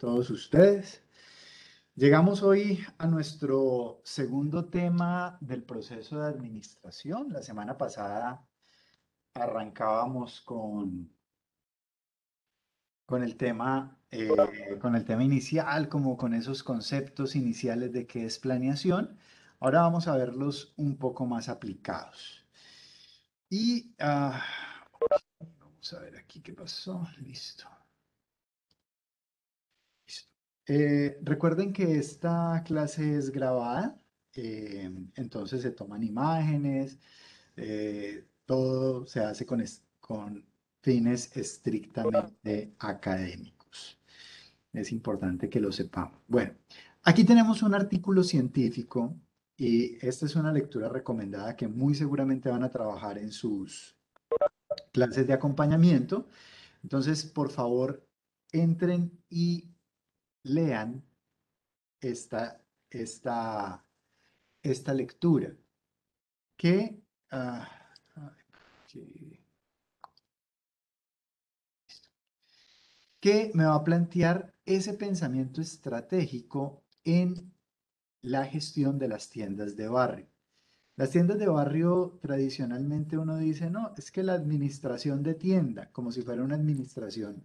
todos ustedes. Llegamos hoy a nuestro segundo tema del proceso de administración. La semana pasada arrancábamos con el con el tema inicial, como con esos conceptos iniciales de qué es planeación. Ahora vamos a verlos un poco más aplicados. Y vamos a ver aquí qué pasó. Listo. Recuerden que esta clase es grabada, entonces se toman imágenes, todo se hace con fines estrictamente académicos. Es importante que lo sepamos. Bueno, aquí tenemos un artículo científico y esta es una lectura recomendada que muy seguramente van a trabajar en sus clases de acompañamiento. Entonces, por favor, entren y lean esta, esta, esta lectura que, ah, que, que me va a plantear ese pensamiento estratégico en la gestión de las tiendas de barrio. Las tiendas de barrio tradicionalmente uno dice, no, es que la administración de tienda, como si fuera una administración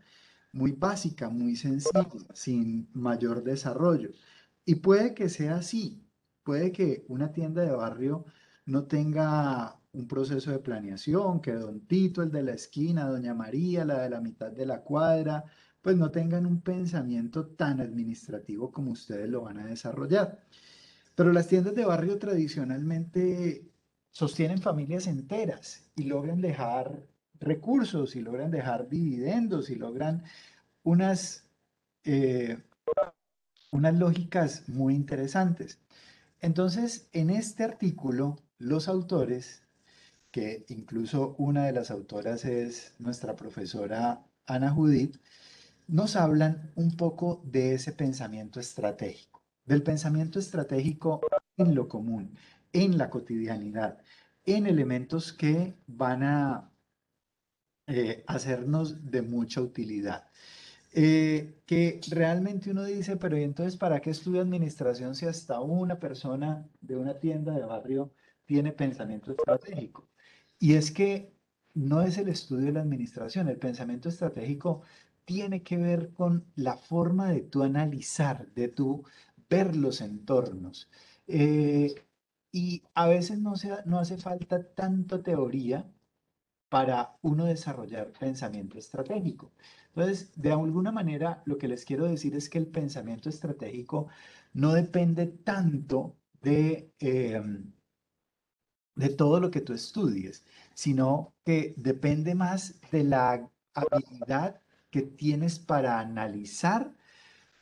muy básica, muy sencilla, sin mayor desarrollo. Y puede que sea así, puede que una tienda de barrio no tenga un proceso de planeación, que don Tito, el de la esquina, doña María, la de la mitad de la cuadra, pues no tengan un pensamiento tan administrativo como ustedes lo van a desarrollar. Pero las tiendas de barrio tradicionalmente sostienen familias enteras y logran dejar recursos y logran dejar dividendos y logran unas, eh, unas lógicas muy interesantes. Entonces, en este artículo, los autores, que incluso una de las autoras es nuestra profesora Ana Judith, nos hablan un poco de ese pensamiento estratégico, del pensamiento estratégico en lo común, en la cotidianidad, en elementos que van a hacernos de mucha utilidad. Que realmente uno dice, pero ¿y entonces para qué estudia administración si hasta una persona de una tienda de barrio tiene pensamiento estratégico? Y es que no es el estudio de la administración, el pensamiento estratégico tiene que ver con la forma de tú analizar, de tú ver los entornos. Eh, y a veces no hace falta tanta teoría para uno desarrollar pensamiento estratégico. Entonces, de alguna manera, lo que les quiero decir es que el pensamiento estratégico no depende tanto de todo lo que tú estudies, sino que depende más de la habilidad que tienes para analizar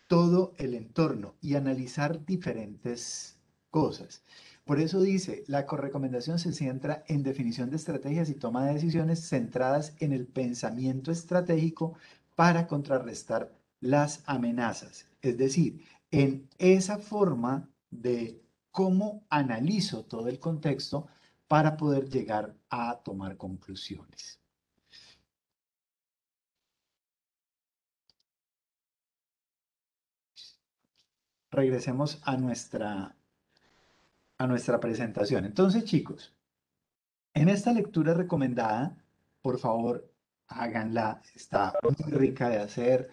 todo el entorno y analizar diferentes cosas. Por eso dice, la recomendación se centra en definición de estrategias y toma de decisiones centradas en el pensamiento estratégico para contrarrestar las amenazas. Es decir, en esa forma de cómo analizo todo el contexto para poder llegar a tomar conclusiones. Regresemos a nuestra presentación. Entonces, chicos, en esta lectura recomendada, por favor, háganla, está muy rica de hacer.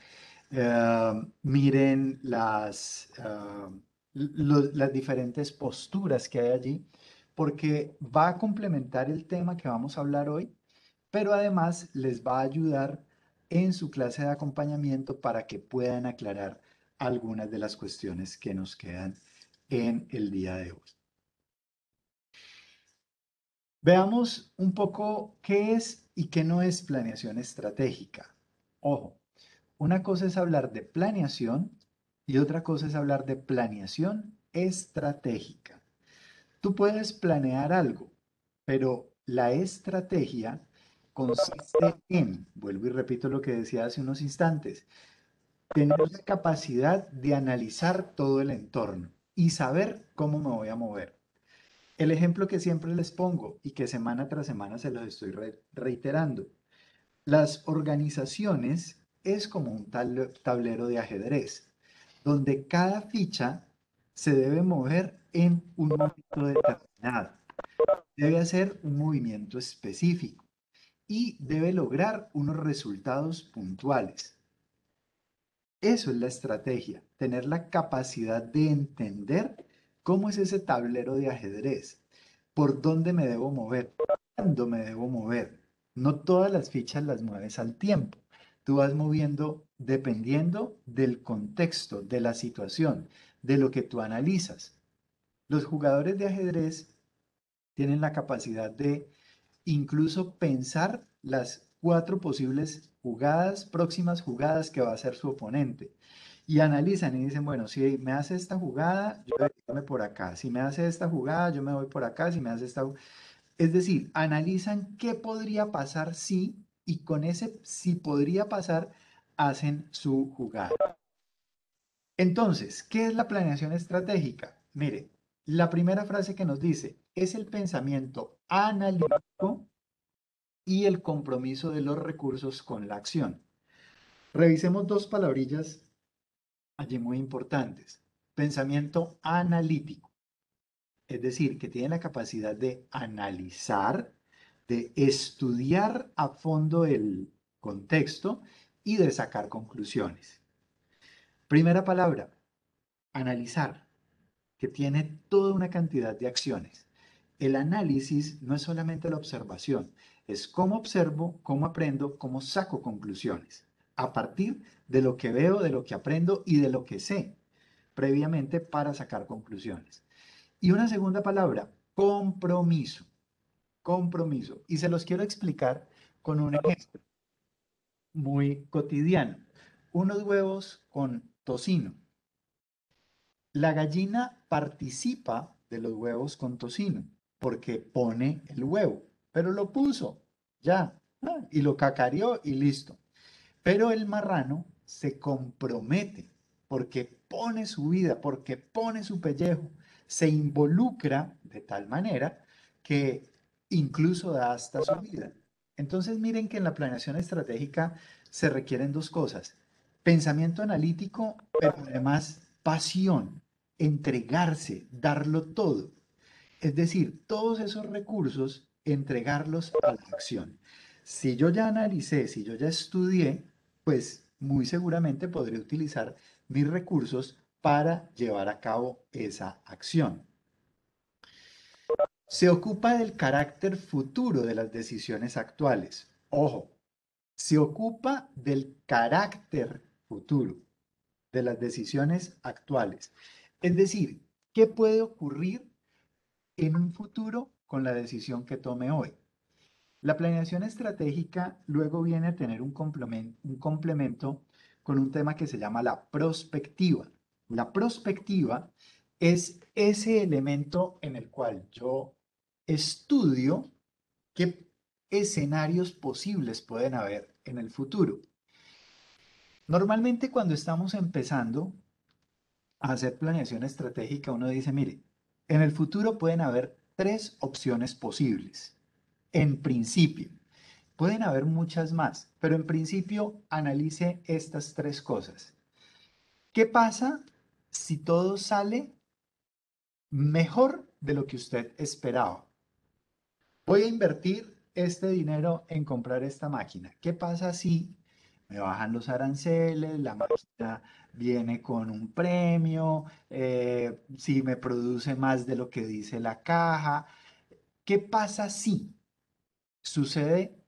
Miren las diferentes posturas que hay allí, porque va a complementar el tema que vamos a hablar hoy, pero además les va a ayudar en su clase de acompañamiento para que puedan aclarar algunas de las cuestiones que nos quedan en el día de hoy. Veamos un poco qué es y qué no es planeación estratégica. Ojo, una cosa es hablar de planeación y otra cosa es hablar de planeación estratégica. Tú puedes planear algo, pero la estrategia consiste en, vuelvo y repito lo que decía hace unos instantes, tener la capacidad de analizar todo el entorno y saber cómo me voy a mover. El ejemplo que siempre les pongo y que semana tras semana se los estoy reiterando. Las organizaciones es como un tablero de ajedrez. donde cada ficha se debe mover en un momento determinado. Debe hacer un movimiento específico y debe lograr unos resultados puntuales. Eso es la estrategia, tener la capacidad de entender cómo es ese tablero de ajedrez, por dónde me debo mover, cuándo me debo mover. No todas las fichas las mueves al tiempo. Tú vas moviendo dependiendo del contexto, de la situación, de lo que tú analizas. Los jugadores de ajedrez tienen la capacidad de incluso pensar las cuatro posibles jugadas, próximas jugadas que va a hacer su oponente. Y analizan y dicen, bueno, si me hace esta jugada, yo voy a irme por acá. Si me hace esta jugada, yo me voy por acá. Si me hace esta... Es decir, analizan qué podría pasar si, y con ese si podría pasar, hacen su jugada. Entonces, ¿qué es la planeación estratégica? Mire, la primera frase que nos dice es el pensamiento analítico y el compromiso de los recursos con la acción. Revisemos dos palabrillas allí muy importantes. Pensamiento analítico, es decir, que tiene la capacidad de analizar, de estudiar a fondo el contexto y de sacar conclusiones. Primera palabra, analizar, que tiene toda una cantidad de acciones. El análisis no es solamente la observación, es cómo observo, cómo aprendo, cómo saco conclusiones, a partir de lo que veo, de lo que aprendo y de lo que sé previamente para sacar conclusiones. Y una segunda palabra, compromiso, compromiso. Y se los quiero explicar con un ejemplo muy cotidiano. Unos huevos con tocino. La gallina participa de los huevos con tocino porque pone el huevo, pero lo puso, ya, y lo cacareó y listo. Pero el marrano se compromete porque pone su vida, porque pone su pellejo, se involucra de tal manera que incluso da hasta su vida. Entonces miren que en la planeación estratégica se requieren dos cosas: pensamiento analítico, pero además pasión, entregarse, darlo todo. Es decir, todos esos recursos, entregarlos a la acción. Si yo ya analicé, si yo ya estudié, pues muy seguramente podré utilizar mis recursos para llevar a cabo esa acción. Se ocupa del carácter futuro de las decisiones actuales. Ojo, se ocupa del carácter futuro de las decisiones actuales. Es decir, ¿qué puede ocurrir en un futuro con la decisión que tome hoy? La planeación estratégica luego viene a tener un complemento con un tema que se llama la prospectiva. La prospectiva es ese elemento en el cual yo estudio qué escenarios posibles pueden haber en el futuro. Normalmente cuando estamos empezando a hacer planeación estratégica, uno dice, mire, en el futuro pueden haber tres opciones posibles. En principio, pueden haber muchas más, pero en principio analice estas tres cosas. ¿Qué pasa si todo sale mejor de lo que usted esperaba? Voy a invertir este dinero en comprar esta máquina. ¿Qué pasa si me bajan los aranceles, la máquina viene con un premio, si me produce más de lo que dice la caja? ¿Qué pasa si sucede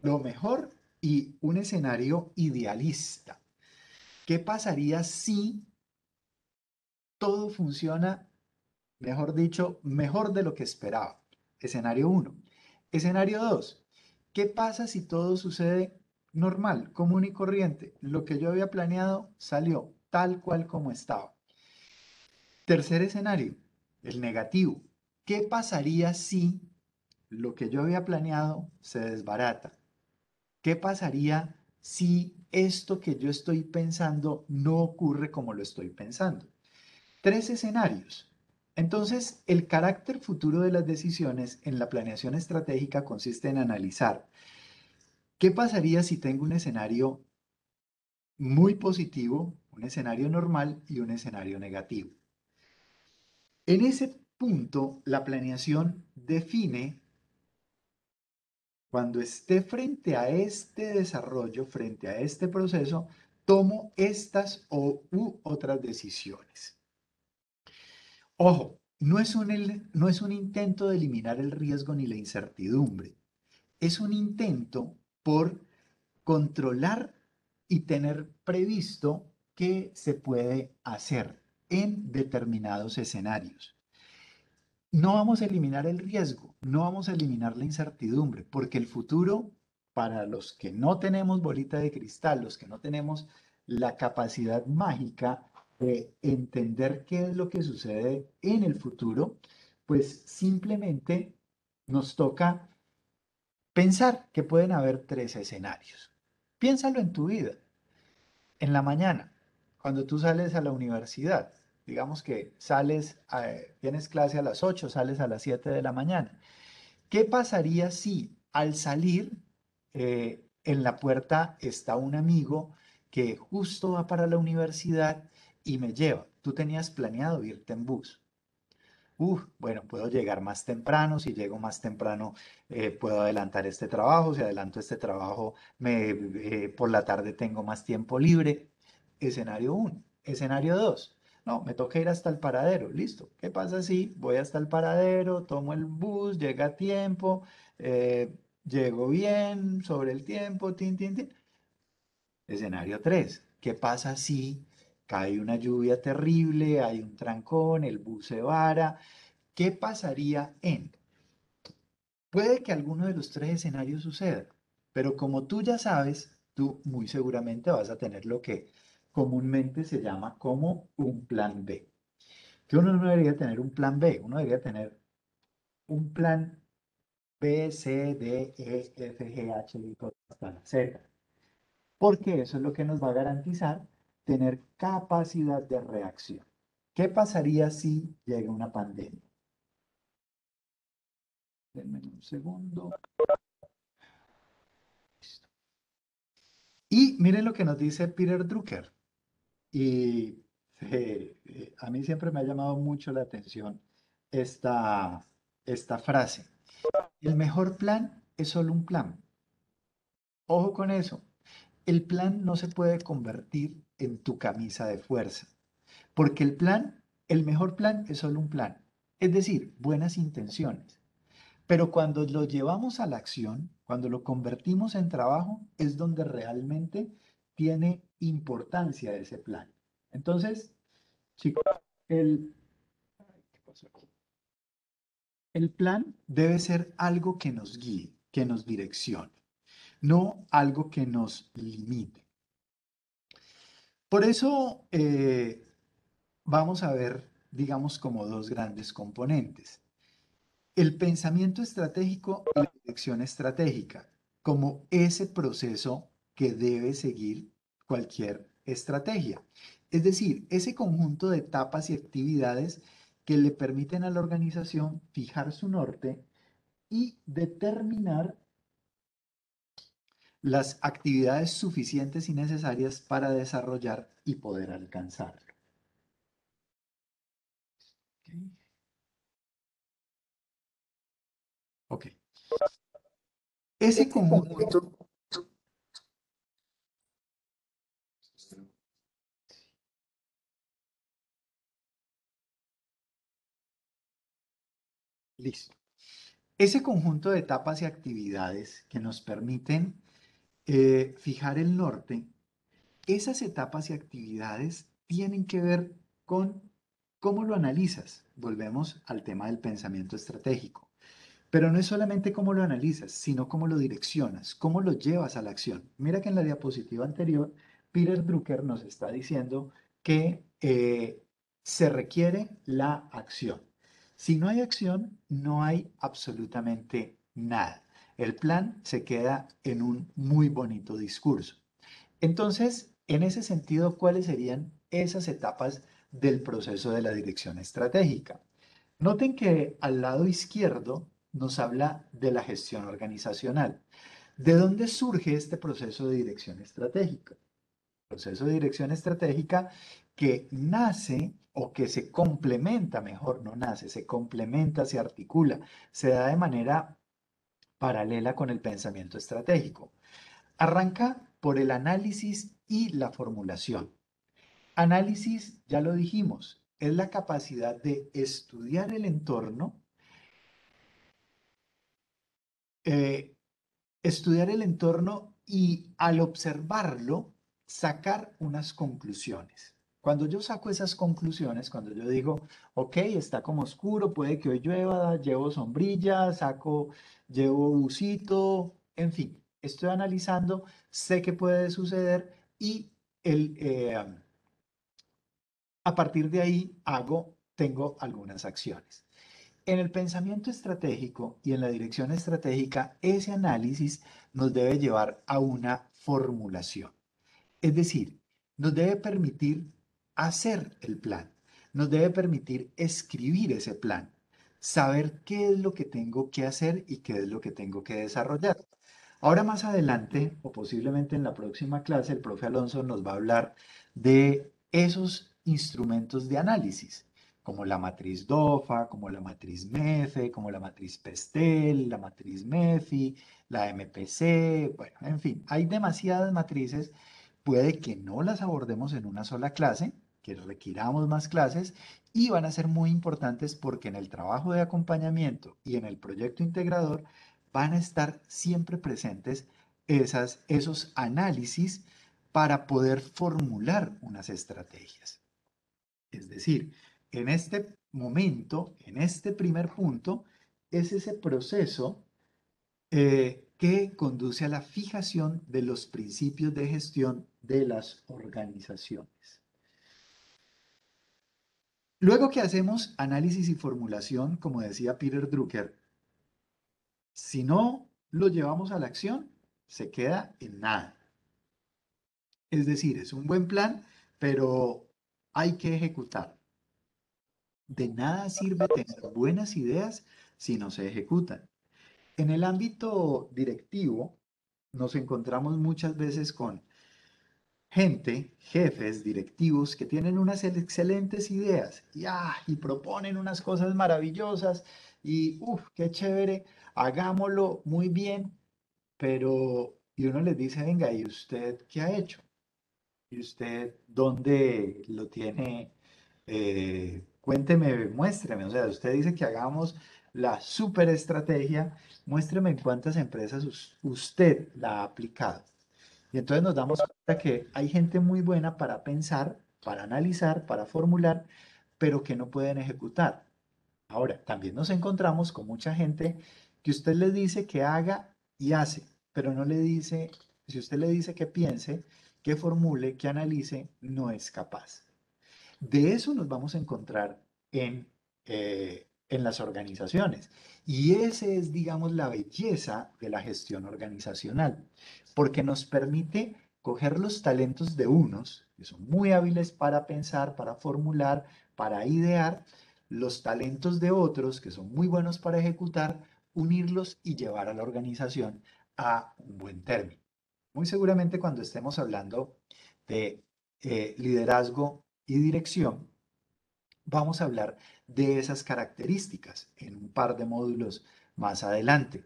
lo mejor y un escenario idealista? ¿Qué pasaría si todo funciona, mejor dicho, mejor de lo que esperaba? Escenario uno. Escenario 2. ¿Qué pasa si todo sucede normal, común y corriente? Lo que yo había planeado salió tal cual como estaba. Tercer escenario, el negativo. ¿Qué pasaría si lo que yo había planeado se desbarata? ¿Qué pasaría si esto que yo estoy pensando no ocurre como lo estoy pensando? Tres escenarios. Entonces, el carácter futuro de las decisiones en la planeación estratégica consiste en analizar qué pasaría si tengo un escenario muy positivo, un un escenario normal y un escenario negativo. En ese punto, la planeación define cuando esté frente a este desarrollo, frente a este proceso, tomo estas u otras decisiones. Ojo, no es un intento de eliminar el riesgo ni la incertidumbre. Es un intento por controlar y tener previsto qué se puede hacer en determinados escenarios. No vamos a eliminar el riesgo, no vamos a eliminar la incertidumbre, porque el futuro, para los que no tenemos bolita de cristal, los que no tenemos la capacidad mágica de entender qué es lo que sucede en el futuro, pues simplemente nos toca pensar que pueden haber tres escenarios. Piénsalo en tu vida. En la mañana, cuando tú sales a la universidad, digamos que tienes clase a las 8, sales a las 7 de la mañana. ¿Qué pasaría si al salir en la puerta está un amigo que justo va para la universidad y me lleva? Tú tenías planeado irte en bus. Bueno, puedo llegar más temprano, si llego más temprano puedo adelantar este trabajo, si adelanto este trabajo por la tarde tengo más tiempo libre. Escenario uno. Escenario 2. No, me toca ir hasta el paradero, listo. ¿Qué pasa si voy hasta el paradero, tomo el bus, llega a tiempo, llego bien, sobre el tiempo, tin, tin, tin? Escenario 3. ¿Qué pasa si cae una lluvia terrible, hay un trancón, el bus se vara? ¿Qué pasaría en? Puede que alguno de los tres escenarios suceda, pero como tú ya sabes, tú muy seguramente vas a tener lo que comúnmente se llama como un plan B. Que uno no debería tener un plan B, uno debería tener un plan B, C, D, E, F, G, H, I, J, hasta la Z, porque eso es lo que nos va a garantizar tener capacidad de reacción. ¿Qué pasaría si llega una pandemia? Denme un segundo. Y miren lo que nos dice Peter Drucker. Y a mí siempre me ha llamado mucho la atención esta, esta frase. El mejor plan es solo un plan. Ojo con eso. El plan no se puede convertir en tu camisa de fuerza, porque el mejor plan es solo un plan. Es decir, buenas intenciones. Pero cuando lo llevamos a la acción, cuando lo convertimos en trabajo, es donde realmente tiene importancia ese plan. Entonces, chicos, el, ¿qué pasó aquí? El plan debe ser algo que nos guíe, que nos direccione, no algo que nos limite. Por eso vamos a ver, digamos, como dos grandes componentes. El pensamiento estratégico y la dirección estratégica, como ese proceso que debe seguir cualquier estrategia. Es decir, ese conjunto de etapas y actividades que le permiten a la organización fijar su norte y determinar las actividades suficientes y necesarias para desarrollar y poder alcanzarlo. Ok. Ese conjunto. Listo. Ese conjunto de etapas y actividades que nos permiten fijar el norte, esas etapas y actividades tienen que ver con cómo lo analizas. Volvemos al tema del pensamiento estratégico. Pero no es solamente cómo lo analizas, sino cómo lo direccionas, cómo lo llevas a la acción. Mira que en la diapositiva anterior, Peter Drucker nos está diciendo que se requiere la acción. Si no hay acción, no hay absolutamente nada. El plan se queda en un muy bonito discurso. Entonces, en ese sentido, ¿cuáles serían esas etapas del proceso de la dirección estratégica? Noten que al lado izquierdo nos habla de la gestión organizacional. ¿De dónde surge este proceso de dirección estratégica? proceso de dirección estratégica que nace o que se complementa, mejor, no nace, se complementa, se articula, se da de manera paralela con el pensamiento estratégico. Arranca por el análisis y la formulación. Análisis, ya lo dijimos, es la capacidad de estudiar el entorno, eh, estudiar el entorno y al observarlo, sacar unas conclusiones. Cuando yo saco esas conclusiones, cuando yo digo, ok, está como oscuro, puede que hoy llueva, llevo sombrilla, llevo busito, en fin, estoy analizando, sé qué puede suceder y el, a partir de ahí tengo algunas acciones. En el pensamiento estratégico y en la dirección estratégica, ese análisis nos debe llevar a una formulación. Es decir, nos debe permitir hacer el plan, nos debe permitir escribir ese plan, saber qué es lo que tengo que hacer y qué es lo que tengo que desarrollar. Ahora más adelante, o posiblemente en la próxima clase, el profe Alonso nos va a hablar de esos instrumentos de análisis, como la matriz DOFA, como la matriz MEFE, como la matriz PESTEL, la matriz MEFI, la MPC, bueno, en fin, hay demasiadas matrices. Puede que no las abordemos en una sola clase, que requiramos más clases y van a ser muy importantes porque en el trabajo de acompañamiento y en el proyecto integrador van a estar siempre presentes esos análisis para poder formular unas estrategias. Es decir, en este momento, en este primer punto, es ese proceso que conduce a la fijación de los principios de gestión de las organizaciones. Luego que hacemos análisis y formulación, como decía Peter Drucker, si no lo llevamos a la acción, se queda en nada. Es decir, es un buen plan, pero hay que ejecutar. De nada sirve tener buenas ideas si no se ejecutan. En el ámbito directivo, nos encontramos muchas veces con gente, jefes, directivos que tienen unas excelentes ideas y proponen unas cosas maravillosas y, uff, qué chévere, hagámoslo muy bien, pero, y uno les dice, venga, ¿y usted qué ha hecho? ¿Y usted dónde lo tiene? Cuénteme, muéstreme. O sea, usted dice que hagamos la super estrategia, muéstreme en cuántas empresas usted la ha aplicado. Y entonces nos damos cuenta que hay gente muy buena para pensar, para analizar, para formular, pero que no pueden ejecutar. Ahora, también nos encontramos con mucha gente que usted le dice que haga y hace, pero no le dice, si usted le dice que piense, que formule, que analice, no es capaz. De eso nos vamos a encontrar en las organizaciones. Y ese es, digamos, la belleza de la gestión organizacional, porque nos permite coger los talentos de unos, que son muy hábiles para pensar, para formular, para idear, los talentos de otros, que son muy buenos para ejecutar, unirlos y llevar a la organización a un buen término. Muy seguramente cuando estemos hablando de liderazgo y dirección, vamos a hablar de esas características en un par de módulos más adelante,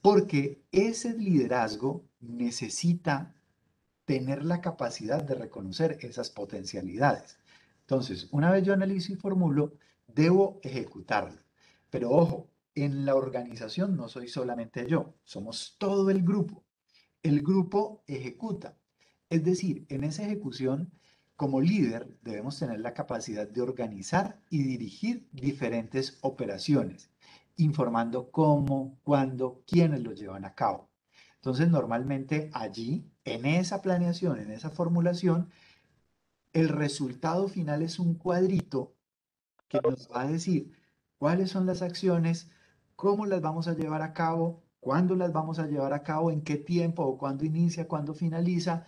porque ese liderazgo necesita tener la capacidad de reconocer esas potencialidades. Entonces, una vez yo analizo y formulo, debo ejecutarlo. Pero ojo, en la organización no soy solamente yo, somos todo el grupo. El grupo ejecuta. Es decir, en esa ejecución, como líder, debemos tener la capacidad de organizar y dirigir diferentes operaciones, informando cómo, cuándo, quiénes lo llevan a cabo. Entonces, normalmente allí, en esa planeación, en esa formulación, el resultado final es un cuadrito que nos va a decir cuáles son las acciones, cómo las vamos a llevar a cabo, cuándo las vamos a llevar a cabo, en qué tiempo o cuándo inicia, cuándo finaliza,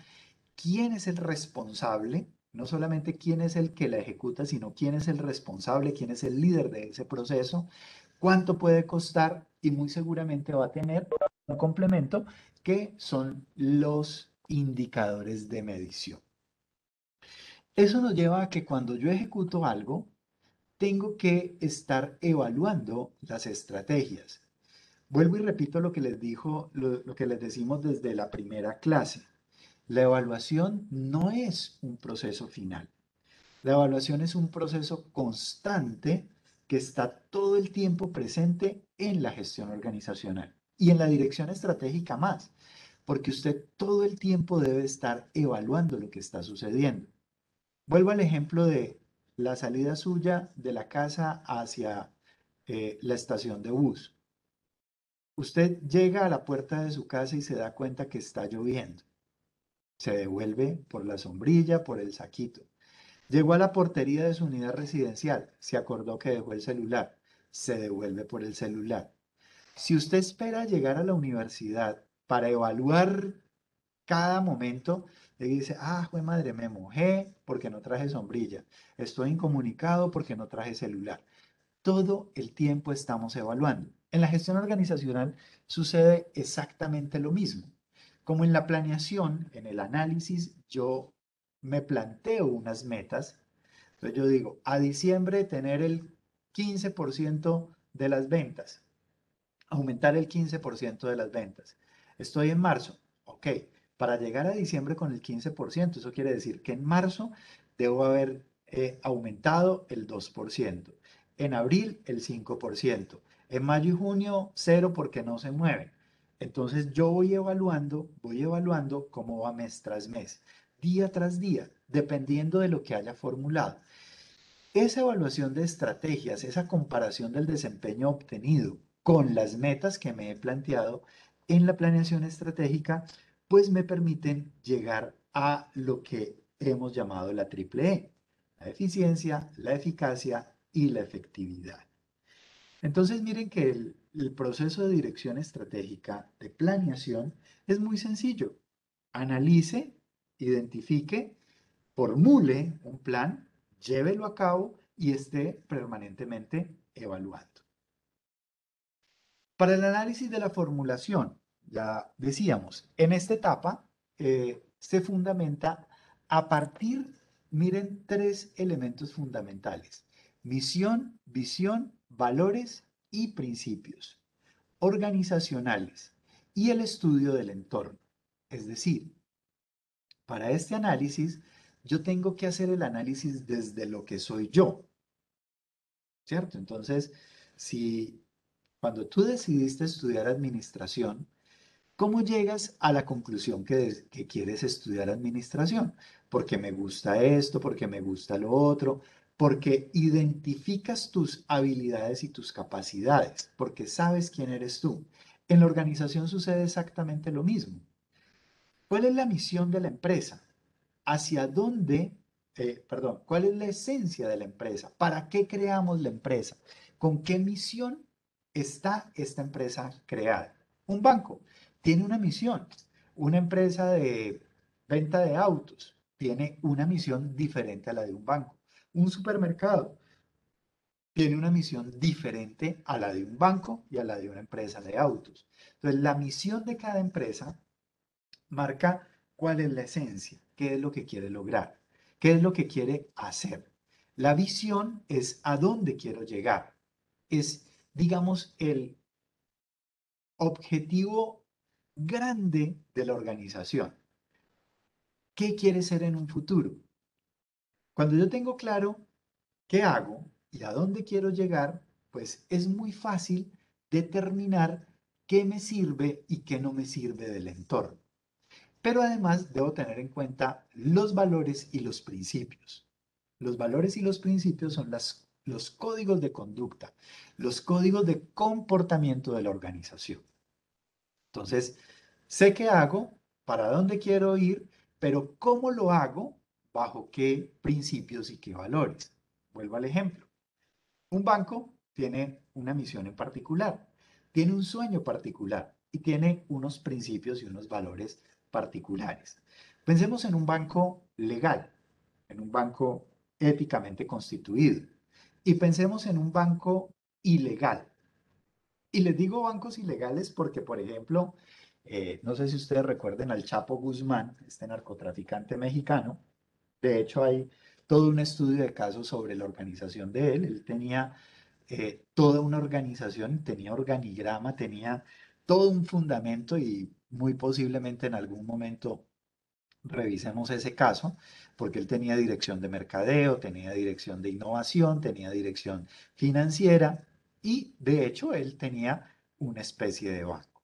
quién es el responsable, no solamente quién es el que la ejecuta, sino quién es el responsable, quién es el líder de ese proceso, cuánto puede costar y muy seguramente va a tener un complemento que son los indicadores de medición. Eso nos lleva a que cuando yo ejecuto algo, tengo que estar evaluando las estrategias. Vuelvo y repito lo que les dijo, lo que les decimos desde la primera clase. La evaluación no es un proceso final. La evaluación es un proceso constante que está todo el tiempo presente en la gestión organizacional y en la dirección estratégica más, porque usted todo el tiempo debe estar evaluando lo que está sucediendo. Vuelvo al ejemplo de la salida suya de la casa hacia la estación de bus. Usted llega a la puerta de su casa y se da cuenta que está lloviendo. Se devuelve por la sombrilla, por el saquito. Llegó a la portería de su unidad residencial. Se acordó que dejó el celular. Se devuelve por el celular. Si usted espera llegar a la universidad para evaluar cada momento, le dice, ah, jue madre, me mojé porque no traje sombrilla. Estoy incomunicado porque no traje celular. Todo el tiempo estamos evaluando. En la gestión organizacional sucede exactamente lo mismo. Como en la planeación, en el análisis, yo me planteo unas metas. Entonces yo digo, a diciembre tener el 15% de las ventas, aumentar el 15% de las ventas. Estoy en marzo, ok, para llegar a diciembre con el 15%, eso quiere decir que en marzo debo haber aumentado el 2%, en abril el 5%, en mayo y junio cero porque no se mueven. Entonces yo voy evaluando cómo va mes tras mes, día tras día, dependiendo de lo que haya formulado. Esa evaluación de estrategias, esa comparación del desempeño obtenido con las metas que me he planteado en la planeación estratégica, pues me permiten llegar a lo que hemos llamado la triple E, la eficiencia, la eficacia y la efectividad. Entonces miren que el proceso de dirección estratégica, de planeación, es muy sencillo. Analice, identifique, formule un plan, llévelo a cabo y esté permanentemente evaluando. Para el análisis de la formulación, ya decíamos, en esta etapa se fundamenta a partir, miren, tres elementos fundamentales: misión, visión, valores y principios organizacionales y el estudio del entorno. Es decir, para este análisis, yo tengo que hacer el análisis desde lo que soy yo, ¿cierto? Entonces, si cuando tú decidiste estudiar administración, ¿cómo llegas a la conclusión que quieres estudiar administración? Porque me gusta esto, porque me gusta lo otro, porque identificas tus habilidades y tus capacidades, porque sabes quién eres tú. En la organización sucede exactamente lo mismo. ¿Cuál es la misión de la empresa? ¿Hacia dónde, perdón, cuál es la esencia de la empresa? ¿Para qué creamos la empresa? ¿Con qué misión está esta empresa creada? Un banco tiene una misión. Una empresa de venta de autos tiene una misión diferente a la de un banco. Un supermercado tiene una misión diferente a la de un banco y a la de una empresa de autos. Entonces, la misión de cada empresa marca cuál es la esencia, qué es lo que quiere lograr, qué es lo que quiere hacer. La visión es a dónde quiero llegar. Es, digamos, el objetivo grande de la organización. ¿Qué quiere ser en un futuro? Cuando yo tengo claro qué hago y a dónde quiero llegar, pues es muy fácil determinar qué me sirve y qué no me sirve del entorno. Pero además debo tener en cuenta los valores y los principios. Los valores y los principios son los códigos de conducta, los códigos de comportamiento de la organización. Entonces, sé qué hago, para dónde quiero ir, pero cómo lo hago, bajo qué principios y qué valores. Vuelvo al ejemplo. Un banco tiene una misión en particular, tiene un sueño particular y tiene unos principios y unos valores particulares. Pensemos en un banco legal, en un banco éticamente constituido, y pensemos en un banco ilegal. Y les digo bancos ilegales porque, por ejemplo, no sé si ustedes recuerden al Chapo Guzmán, este narcotraficante mexicano. De hecho, hay todo un estudio de casos sobre la organización de él. Él tenía toda una organización, tenía organigrama, tenía todo un fundamento y muy posiblemente en algún momento revisemos ese caso, porque él tenía dirección de mercadeo, tenía dirección de innovación, tenía dirección financiera y de hecho él tenía una especie de banco,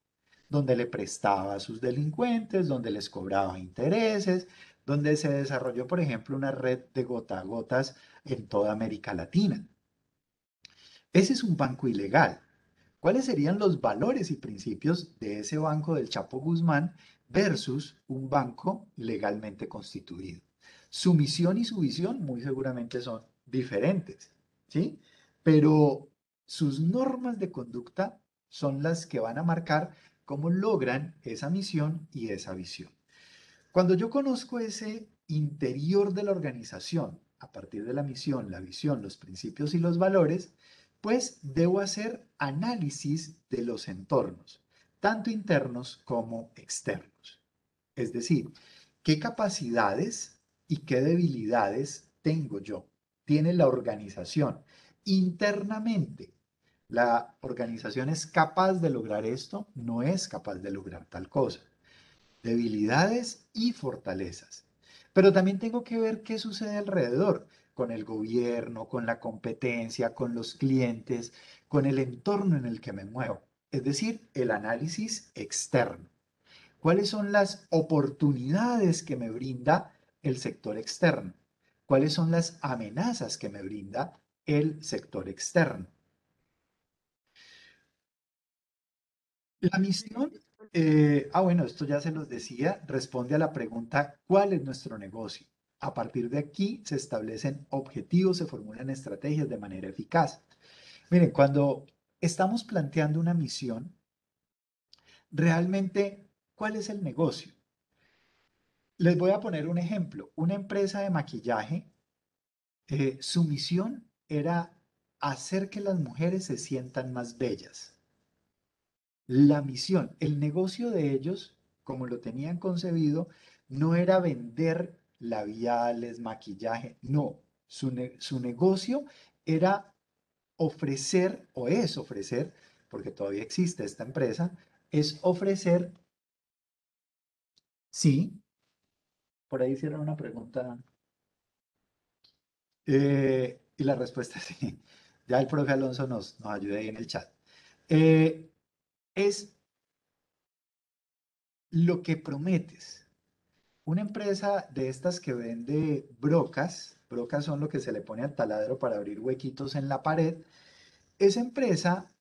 donde le prestaba a sus delincuentes, donde les cobraba intereses, donde se desarrolló, por ejemplo, una red de gota a gotas en toda América Latina. Ese es un banco ilegal. ¿Cuáles serían los valores y principios de ese banco del Chapo Guzmán versus un banco legalmente constituido? Su misión y su visión muy seguramente son diferentes, ¿sí? Pero sus normas de conducta son las que van a marcar cómo logran esa misión y esa visión. Cuando yo conozco ese interior de la organización, a partir de la misión, la visión, los principios y los valores, pues debo hacer análisis de los entornos, tanto internos como externos. Es decir, qué capacidades y qué debilidades tengo yo, tiene la organización internamente. La organización es capaz de lograr esto, no es capaz de lograr tal cosa, debilidades y fortalezas. Pero también tengo que ver qué sucede alrededor, con el gobierno, con la competencia, con los clientes, con el entorno en el que me muevo. Es decir, el análisis externo. ¿Cuáles son las oportunidades que me brinda el sector externo? ¿Cuáles son las amenazas que me brinda el sector externo? La misión, bueno, esto ya se los decía, responde a la pregunta, ¿cuál es nuestro negocio? A partir de aquí se establecen objetivos, se formulan estrategias de manera eficaz. Miren, cuando estamos planteando una misión, realmente, ¿cuál es el negocio? Les voy a poner un ejemplo. Una empresa de maquillaje, su misión era hacer que las mujeres se sientan más bellas. La misión, el negocio de ellos, como lo tenían concebido, no era vender labiales, maquillaje, no. Su negocio era ofrecer, o es ofrecer, porque todavía existe esta empresa, es ofrecer, sí, por ahí hicieron una pregunta, y la respuesta es sí. Ya el profe Alonso nos ayuda ahí en el chat. Eh, es lo que prometes. Una empresa de estas que vende brocas, brocas son lo que se le pone al taladro para abrir huequitos en la pared, esa empresa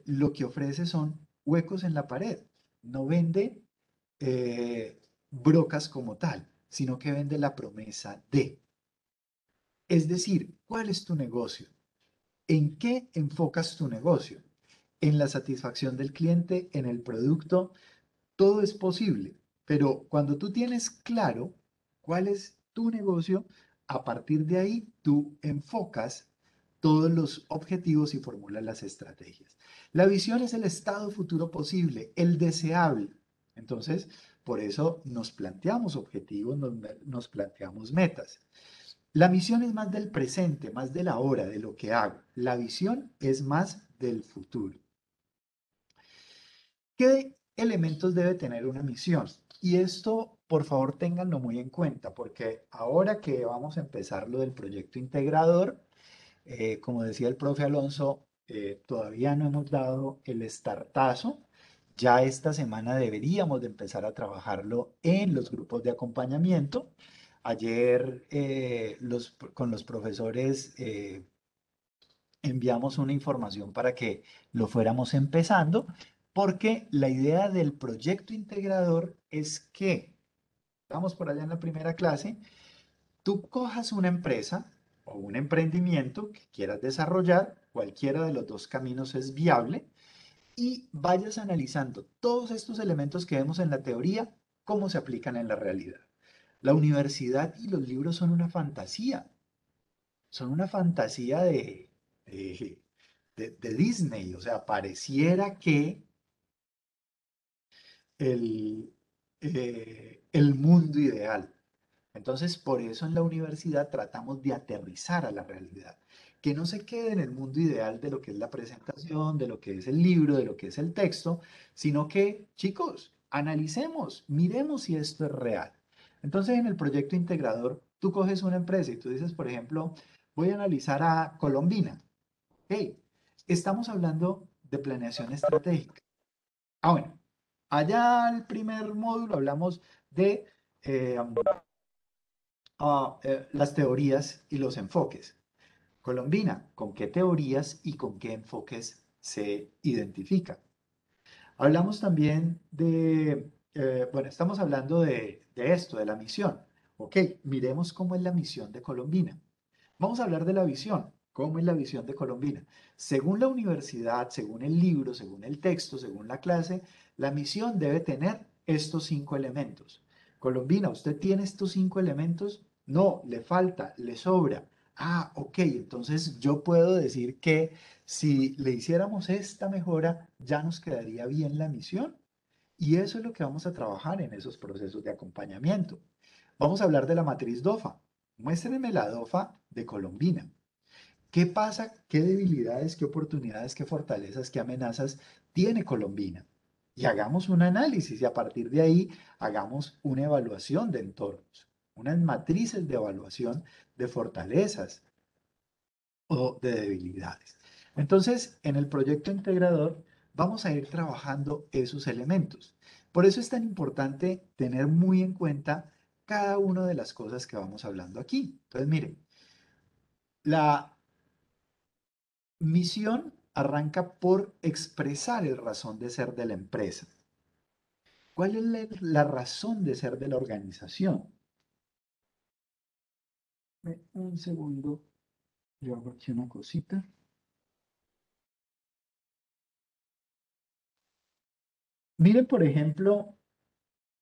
lo que ofrece son huecos en la pared, no vende brocas como tal, sino que vende la promesa de. Es decir, ¿cuál es tu negocio? ¿En qué enfocas tu negocio? ¿En la satisfacción del cliente, en el producto? Todo es posible, pero cuando tú tienes claro cuál es tu negocio, a partir de ahí tú enfocas todos los objetivos y formulas las estrategias. La visión es el estado futuro posible, el deseable. Entonces, por eso nos planteamos objetivos, nos planteamos metas. La misión es más del presente, más de la hora, de lo que hago. La visión es más del futuro. ¿Qué elementos debe tener una misión? Y esto, por favor, ténganlo muy en cuenta, porque ahora que vamos a empezar lo del proyecto integrador, como decía el profe Alonso, todavía no hemos dado el startazo. Ya esta semana deberíamos de empezar a trabajarlo en los grupos de acompañamiento. Ayer con los profesores enviamos una información para que lo fuéramos empezando, porque la idea del proyecto integrador es que, vamos por allá en la primera clase, tú cojas una empresa o un emprendimiento que quieras desarrollar, cualquiera de los dos caminos es viable, y vayas analizando todos estos elementos que vemos en la teoría, cómo se aplican en la realidad. La universidad y los libros son una fantasía de, de Disney, o sea, pareciera que el mundo ideal. Entonces, por eso en la universidad tratamos de aterrizar a la realidad, que no se quede en el mundo ideal de lo que es la presentación, de lo que es el libro, de lo que es el texto, sino que, chicos, analicemos, miremos si esto es real. Entonces, en el proyecto integrador, tú coges una empresa y tú dices, por ejemplo, voy a analizar a Colombina. Hey, estamos hablando de planeación estratégica. Ah, bueno, allá el primer módulo hablamos de eh, las teorías y los enfoques. Colombina, ¿con qué teorías y con qué enfoques se identifica? Hablamos también de, bueno, estamos hablando de esto, de la misión. Ok, miremos cómo es la misión de Colombina. Vamos a hablar de la visión. ¿Cómo es la visión de Colombina? Según la universidad, según el libro, según el texto, según la clase, la misión debe tener estos 5 elementos. Colombina, ¿usted tiene estos 5 elementos? No, le falta, le sobra. Ah, ok, entonces yo puedo decir que si le hiciéramos esta mejora, ya nos quedaría bien la misión. Y eso es lo que vamos a trabajar en esos procesos de acompañamiento. Vamos a hablar de la matriz DOFA. Muéstrenme la DOFA de Colombina. ¿Qué pasa? ¿Qué debilidades, qué oportunidades, qué fortalezas, qué amenazas tiene Colombina? Y hagamos un análisis y a partir de ahí hagamos una evaluación de entornos, unas matrices de evaluación de fortalezas o de debilidades. Entonces, en el proyecto integrador vamos a ir trabajando esos elementos. Por eso es tan importante tener muy en cuenta cada una de las cosas que vamos hablando aquí. Entonces, miren, la misión arranca por expresar el razón de ser de la empresa. ¿Cuál es la razón de ser de la organización? Un segundo, yo hago aquí una cosita. Miren, por ejemplo,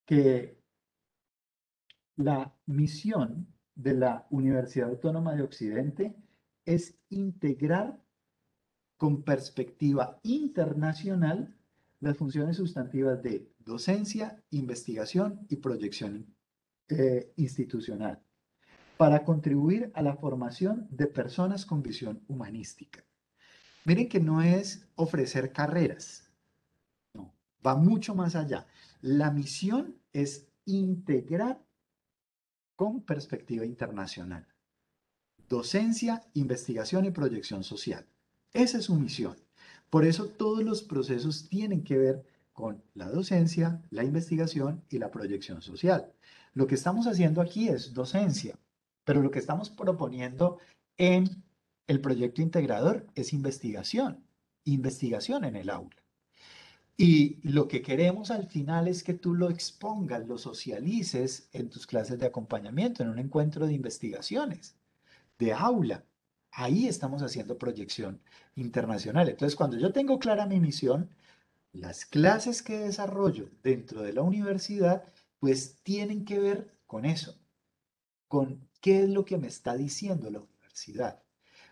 que la misión de la Universidad Autónoma de Occidente es integrar con perspectiva internacional las funciones sustantivas de docencia, investigación y proyección institucional para contribuir a la formación de personas con visión humanística. Miren que no es ofrecer carreras, no, va mucho más allá. La misión es integrar con perspectiva internacional. Docencia, investigación y proyección social. Esa es su misión. Por eso todos los procesos tienen que ver con la docencia, la investigación y la proyección social. Lo que estamos haciendo aquí es docencia, pero lo que estamos proponiendo en el proyecto integrador es investigación, investigación en el aula. Y lo que queremos al final es que tú lo expongas, lo socialices en tus clases de acompañamiento, en un encuentro de investigaciones de aula. Ahí estamos haciendo proyección internacional. Entonces, cuando yo tengo clara mi misión, las clases que desarrollo dentro de la universidad, pues tienen que ver con eso, con qué es lo que me está diciendo la universidad.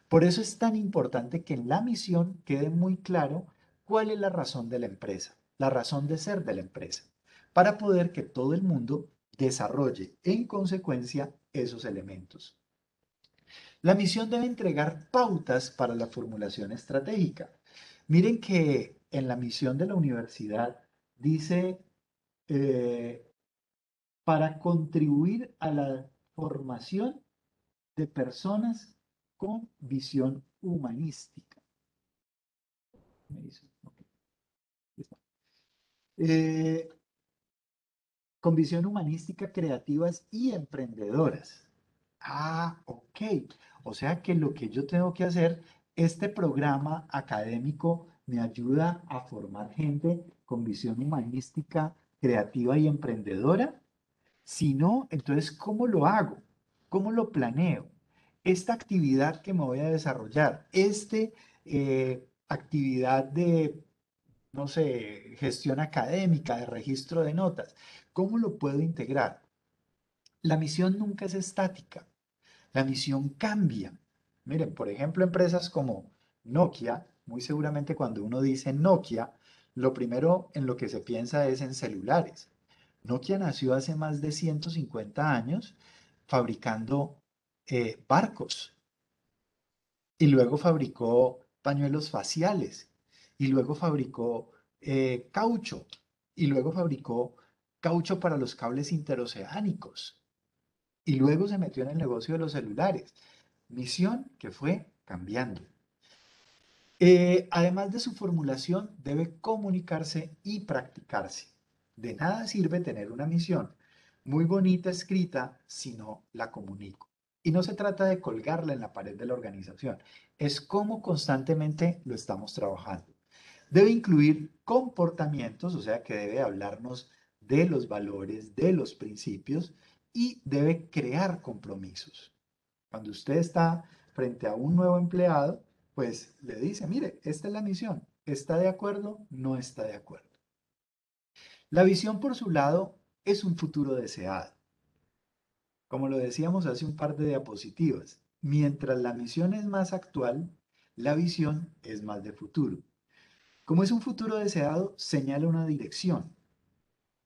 Por eso es tan importante que en la misión quede muy claro cuál es la razón de la empresa, la razón de ser de la empresa, para poder que todo el mundo desarrolle en consecuencia esos elementos. La misión debe entregar pautas para la formulación estratégica. Miren que en la misión de la universidad dice eh, para contribuir a la formación de personas con visión humanística. Me dice, ok, está. Eh, con visión humanística, creativas y emprendedoras. Ah, ok. O sea que lo que yo tengo que hacer, este programa académico me ayuda a formar gente con visión humanística, creativa y emprendedora. Si no, entonces, ¿cómo lo hago? ¿Cómo lo planeo? Esta actividad que me voy a desarrollar, actividad de, no sé, gestión académica, de registro de notas, ¿cómo lo puedo integrar? La misión nunca es estática. La misión cambia. Miren, por ejemplo, empresas como Nokia, muy seguramente cuando uno dice Nokia, lo primero en lo que se piensa es en celulares. Nokia nació hace más de 150 años fabricando barcos y luego fabricó pañuelos faciales y luego fabricó caucho y luego fabricó caucho para los cables interoceánicos y luego se metió en el negocio de los celulares. Misión que fue cambiando. Además de su formulación, debe comunicarse y practicarse. De nada sirve tener una misión muy bonita escrita si no la comunico. Y no se trata de colgarla en la pared de la organización, es cómo constantemente lo estamos trabajando. Debe incluir comportamientos, o sea que debe hablarnos de los valores, de los principios y debe crear compromisos. Cuando usted está frente a un nuevo empleado, pues le dice, mire, esta es la misión, ¿está de acuerdo? No está de acuerdo. La visión, por su lado, es un futuro deseado. Como lo decíamos hace un par de diapositivas, mientras la misión es más actual, la visión es más de futuro. Como es un futuro deseado, señala una dirección,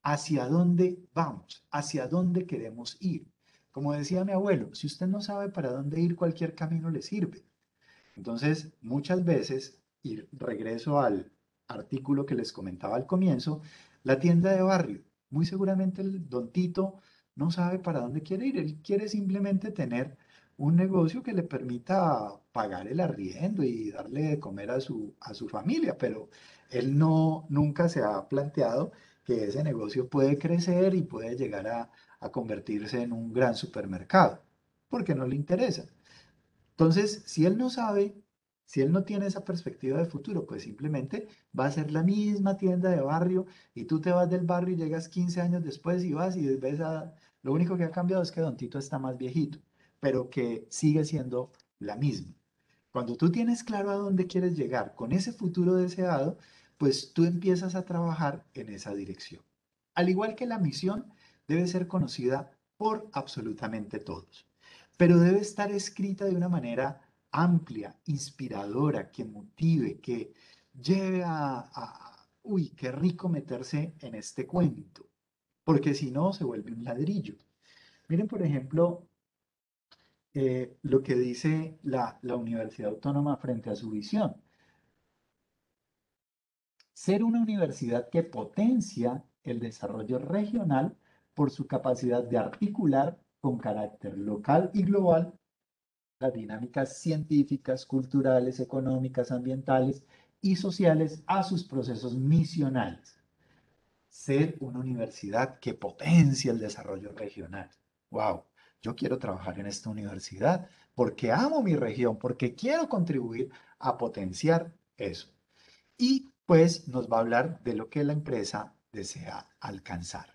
hacia dónde vamos, hacia dónde queremos ir. Como decía mi abuelo, si usted no sabe para dónde ir, cualquier camino le sirve. Entonces, muchas veces, y regreso al artículo que les comentaba al comienzo, la tienda de barrio, muy seguramente el don Tito no sabe para dónde quiere ir, él quiere simplemente tener un negocio que le permita pagar el arriendo y darle de comer a su familia, pero él no, nunca se ha planteado que ese negocio puede crecer y puede llegar a convertirse en un gran supermercado, porque no le interesa. Entonces, si él no sabe, si él no tiene esa perspectiva de futuro, pues simplemente va a ser la misma tienda de barrio y tú te vas del barrio y llegas 15 años después y vas y ves a... Lo único que ha cambiado es que Don Tito está más viejito, pero que sigue siendo la misma. Cuando tú tienes claro a dónde quieres llegar con ese futuro deseado, pues tú empiezas a trabajar en esa dirección. Al igual que la misión debe ser conocida por absolutamente todos, pero debe estar escrita de una manera amplia, inspiradora, que motive, que lleve uy, qué rico meterse en este cuento, porque si no se vuelve un ladrillo. Miren, por ejemplo, lo que dice la Universidad Autónoma frente a su visión. Ser una universidad que potencia el desarrollo regional por su capacidad de articular con carácter local y global las dinámicas científicas, culturales, económicas, ambientales y sociales a sus procesos misionales. Ser una universidad que potencia el desarrollo regional. ¡Wow! Yo quiero trabajar en esta universidad porque amo mi región, porque quiero contribuir a potenciar eso. Y pues nos va a hablar de lo que la empresa desea alcanzar.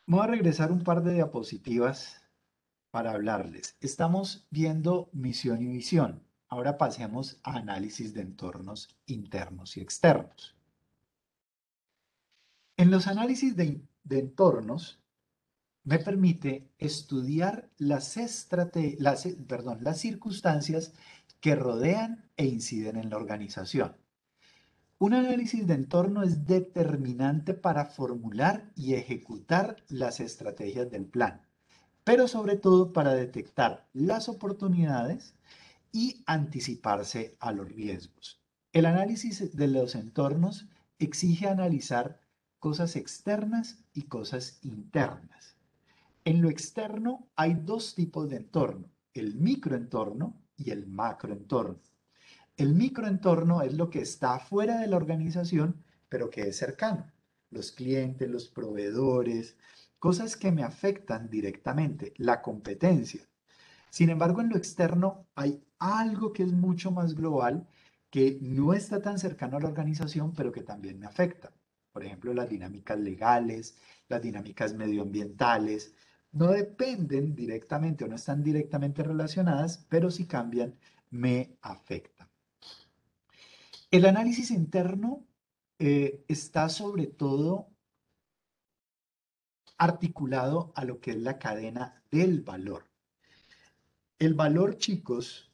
Voy a regresar un par de diapositivas para hablarles. Estamos viendo misión y visión. Ahora pasemos a análisis de entornos internos y externos. En los análisis de entornos me permite estudiar las circunstancias que rodean e inciden en la organización. Un análisis de entorno es determinante para formular y ejecutar las estrategias del plan, pero sobre todo para detectar las oportunidades y anticiparse a los riesgos. El análisis de los entornos exige analizar cosas externas y cosas internas. En lo externo hay dos tipos de entorno, el microentorno y el macroentorno. El microentorno es lo que está fuera de la organización, pero que es cercano. Los clientes, los proveedores, cosas que me afectan directamente, la competencia. Sin embargo, en lo externo hay algo que es mucho más global, que no está tan cercano a la organización, pero que también me afecta. Por ejemplo, las dinámicas legales, las dinámicas medioambientales, no dependen directamente o no están directamente relacionadas, pero si cambian, me afectan. El análisis interno está sobre todo articulado a lo que es la cadena del valor. El valor, chicos,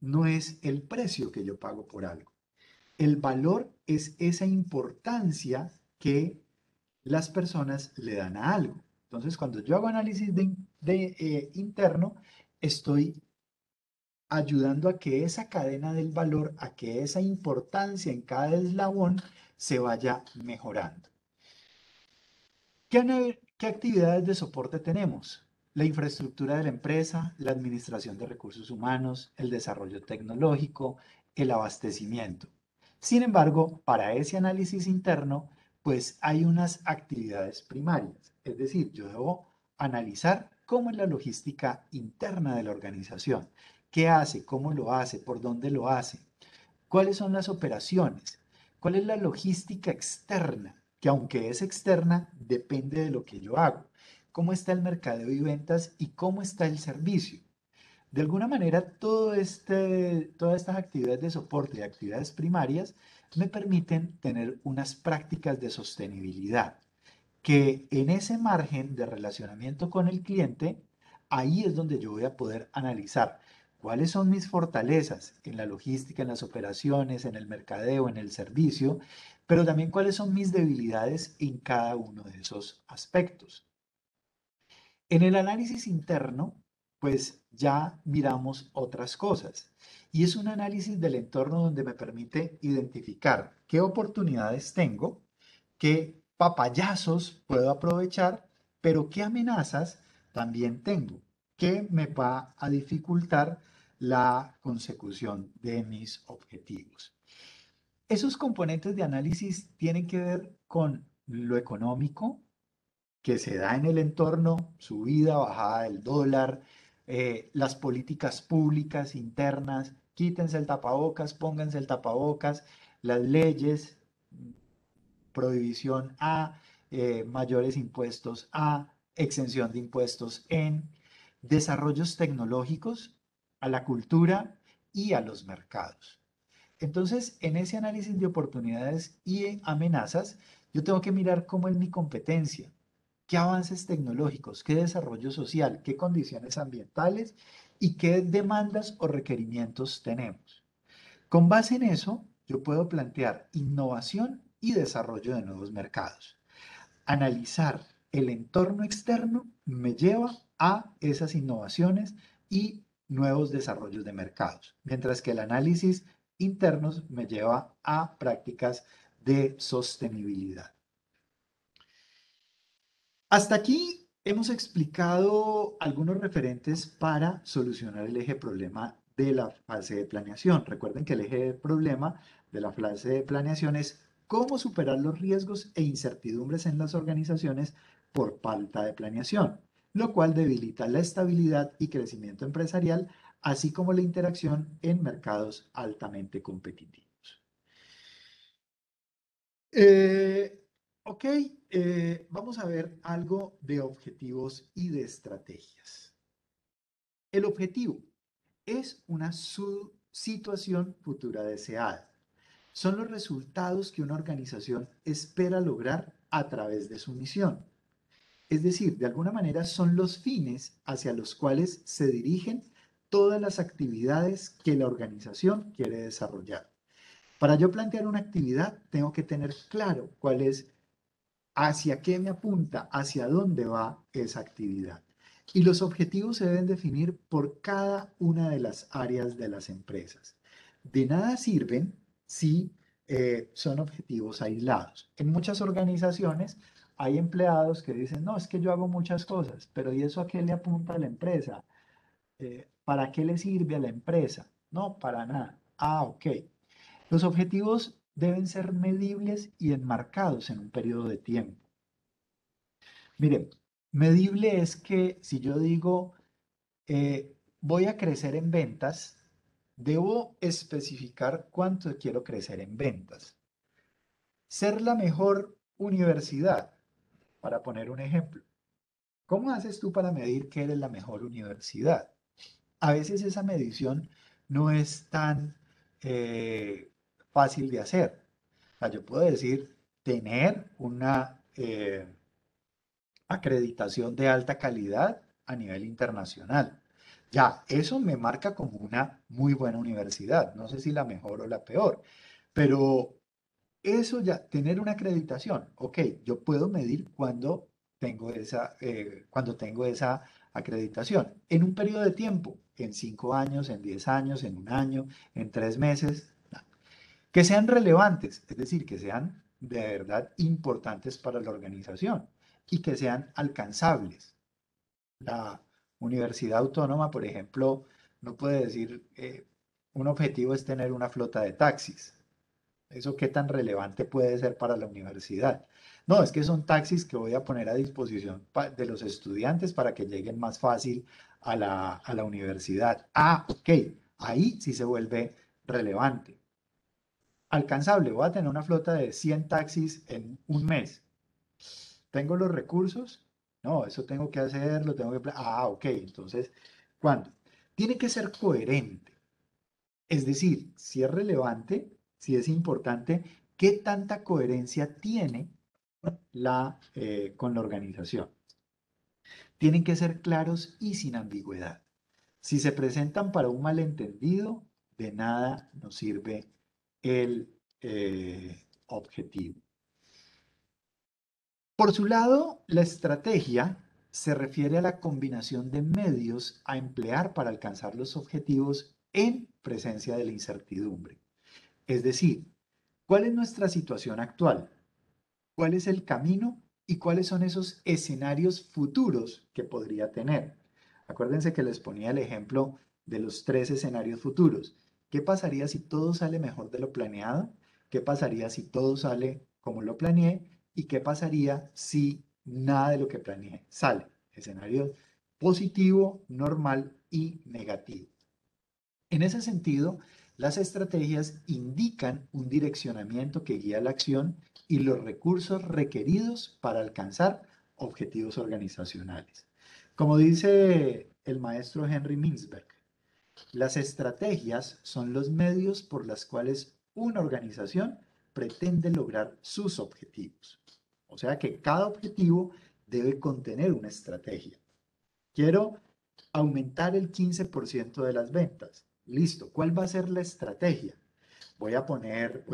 no es el precio que yo pago por algo. El valor es esa importancia que las personas le dan a algo. Entonces, cuando yo hago análisis interno, estoy ayudando a que esa cadena del valor, a que esa importancia en cada eslabón se vaya mejorando. ¿Qué actividades de soporte tenemos? La infraestructura de la empresa, la administración de recursos humanos, el desarrollo tecnológico, el abastecimiento. Sin embargo, para ese análisis interno, pues hay unas actividades primarias. Es decir, yo debo analizar cómo es la logística interna de la organización. ¿Qué hace? ¿Cómo lo hace? ¿Por dónde lo hace? ¿Cuáles son las operaciones? ¿Cuál es la logística externa? Que aunque es externa, depende de lo que yo hago. ¿Cómo está el mercadeo y ventas y cómo está el servicio? De alguna manera, todas estas actividades de soporte y actividades primarias me permiten tener unas prácticas de sostenibilidad que en ese margen de relacionamiento con el cliente, ahí es donde yo voy a poder analizar cuáles son mis fortalezas en la logística, en las operaciones, en el mercadeo, en el servicio, pero también cuáles son mis debilidades en cada uno de esos aspectos. En el análisis interno, pues ya miramos otras cosas. Y es un análisis del entorno donde me permite identificar qué oportunidades tengo, qué papayazos puedo aprovechar, pero qué amenazas también tengo, que me va a dificultar la consecución de mis objetivos. Esos componentes de análisis tienen que ver con lo económico, que se da en el entorno, subida, bajada del dólar, las políticas públicas internas, quítense el tapabocas, pónganse el tapabocas, las leyes, prohibición a, mayores impuestos a, exención de impuestos en, desarrollos tecnológicos, a la cultura y a los mercados. Entonces, en ese análisis de oportunidades y amenazas, yo tengo que mirar cómo es mi competencia, qué avances tecnológicos, qué desarrollo social, qué condiciones ambientales y qué demandas o requerimientos tenemos. Con base en eso, yo puedo plantear innovación y desarrollo de nuevos mercados. Analizar el entorno externo me lleva a esas innovaciones y nuevos desarrollos de mercados, mientras que el análisis internos me lleva a prácticas de sostenibilidad. Hasta aquí hemos explicado algunos referentes para solucionar el eje problema de la fase de planeación. Recuerden que el eje de problema de la fase de planeación es cómo superar los riesgos e incertidumbres en las organizaciones por falta de planeación, lo cual debilita la estabilidad y crecimiento empresarial, así como la interacción en mercados altamente competitivos. Eh, ok, vamos a ver algo de objetivos y de estrategias. El objetivo es una situación futura deseada. Son los resultados que una organización espera lograr a través de su misión. Es decir, de alguna manera son los fines hacia los cuales se dirigen todas las actividades que la organización quiere desarrollar. Para yo plantear una actividad, tengo que tener claro cuál es, hacia qué me apunta, hacia dónde va esa actividad. Y los objetivos se deben definir por cada una de las áreas de las empresas. De nada sirven si son objetivos aislados. En muchas organizaciones hay empleados que dicen, no, es que yo hago muchas cosas, pero ¿y eso a qué le apunta a la empresa? ¿Para qué le sirve a la empresa? No, para nada. Ah, ok. Los objetivos deben ser medibles y enmarcados en un periodo de tiempo. Miren, medible es que si yo digo voy a crecer en ventas, debo especificar cuánto quiero crecer en ventas. Ser la mejor universidad, para poner un ejemplo. ¿Cómo haces tú para medir que eres la mejor universidad? A veces esa medición no es tan eh, fácil de hacer. O sea, yo puedo decir tener una acreditación de alta calidad a nivel internacional. Ya, eso me marca como una muy buena universidad. No sé si la mejor o la peor, pero eso ya, tener una acreditación, ok, yo puedo medir cuándo cuando tengo esa acreditación. En un periodo de tiempo, en 5 años, en 10 años, en un año, en 3 meses, no. Que sean relevantes, es decir, que sean de verdad importantes para la organización y que sean alcanzables. La Universidad Autónoma, por ejemplo, no puede decir, un objetivo es tener una flota de taxis. ¿Eso qué tan relevante puede ser para la universidad? No, es que son taxis que voy a poner a disposición de los estudiantes para que lleguen más fácil a la universidad. Ah, ok, ahí sí se vuelve relevante. Alcanzable, voy a tener una flota de 100 taxis en un mes. ¿Tengo los recursos? No, eso tengo que hacerlo, tengo que... Ah, ok, entonces, ¿cuándo? Tiene que ser coherente. Es decir, si es relevante, si es importante, ¿qué tanta coherencia tiene con la organización? Tienen que ser claros y sin ambigüedad. Si se presentan para un malentendido, de nada nos sirve el objetivo. Por su lado, la estrategia se refiere a la combinación de medios a emplear para alcanzar los objetivos en presencia de la incertidumbre. Es decir, ¿cuál es nuestra situación actual? ¿Cuál es el camino y cuáles son esos escenarios futuros que podría tener? Acuérdense que les ponía el ejemplo de los 3 escenarios futuros. ¿Qué pasaría si todo sale mejor de lo planeado? ¿Qué pasaría si todo sale como lo planeé? ¿Y qué pasaría si nada de lo que planeé sale? Escenario positivo, normal y negativo. En ese sentido, las estrategias indican un direccionamiento que guía la acción y los recursos requeridos para alcanzar objetivos organizacionales. Como dice el maestro Henry Mintzberg, las estrategias son los medios por los cuales una organización pretende lograr sus objetivos. O sea que cada objetivo debe contener una estrategia. Quiero aumentar el 15% de las ventas. Listo, ¿cuál va a ser la estrategia? Voy a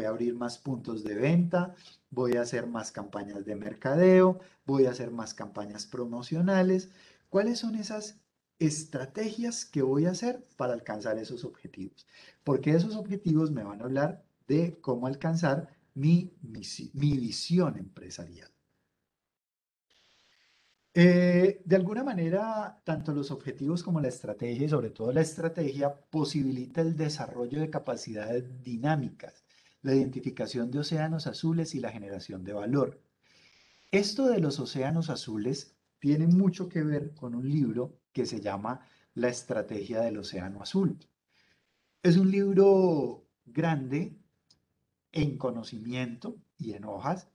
abrir más puntos de venta, voy a hacer más campañas de mercadeo, voy a hacer más campañas promocionales. ¿Cuáles son esas estrategias que voy a hacer para alcanzar esos objetivos? Porque esos objetivos me van a hablar de cómo alcanzar mi visión empresarial. De alguna manera, tanto los objetivos como la estrategia, y sobre todo la estrategia, posibilita el desarrollo de capacidades dinámicas, la identificación de océanos azules y la generación de valor. Esto de los océanos azules tiene mucho que ver con un libro que se llama La estrategia del océano azul. Es un libro grande en conocimiento y en hojas,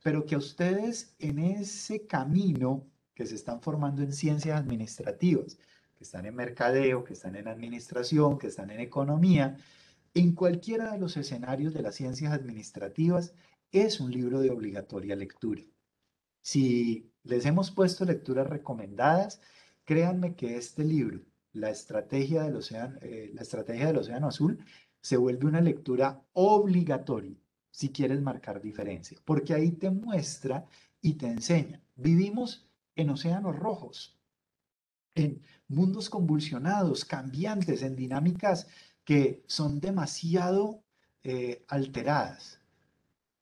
pero que a ustedes en ese camino que se están formando en ciencias administrativas, que están en mercadeo, que están en administración, que están en economía, en cualquiera de los escenarios de las ciencias administrativas, es un libro de obligatoria lectura. Si les hemos puesto lecturas recomendadas, créanme que este libro, La estrategia del océano azul, se vuelve una lectura obligatoria si quieres marcar diferencia, porque ahí te muestra y te enseña. Vivimos en océanos rojos, en mundos convulsionados, cambiantes, en dinámicas que son demasiado alteradas.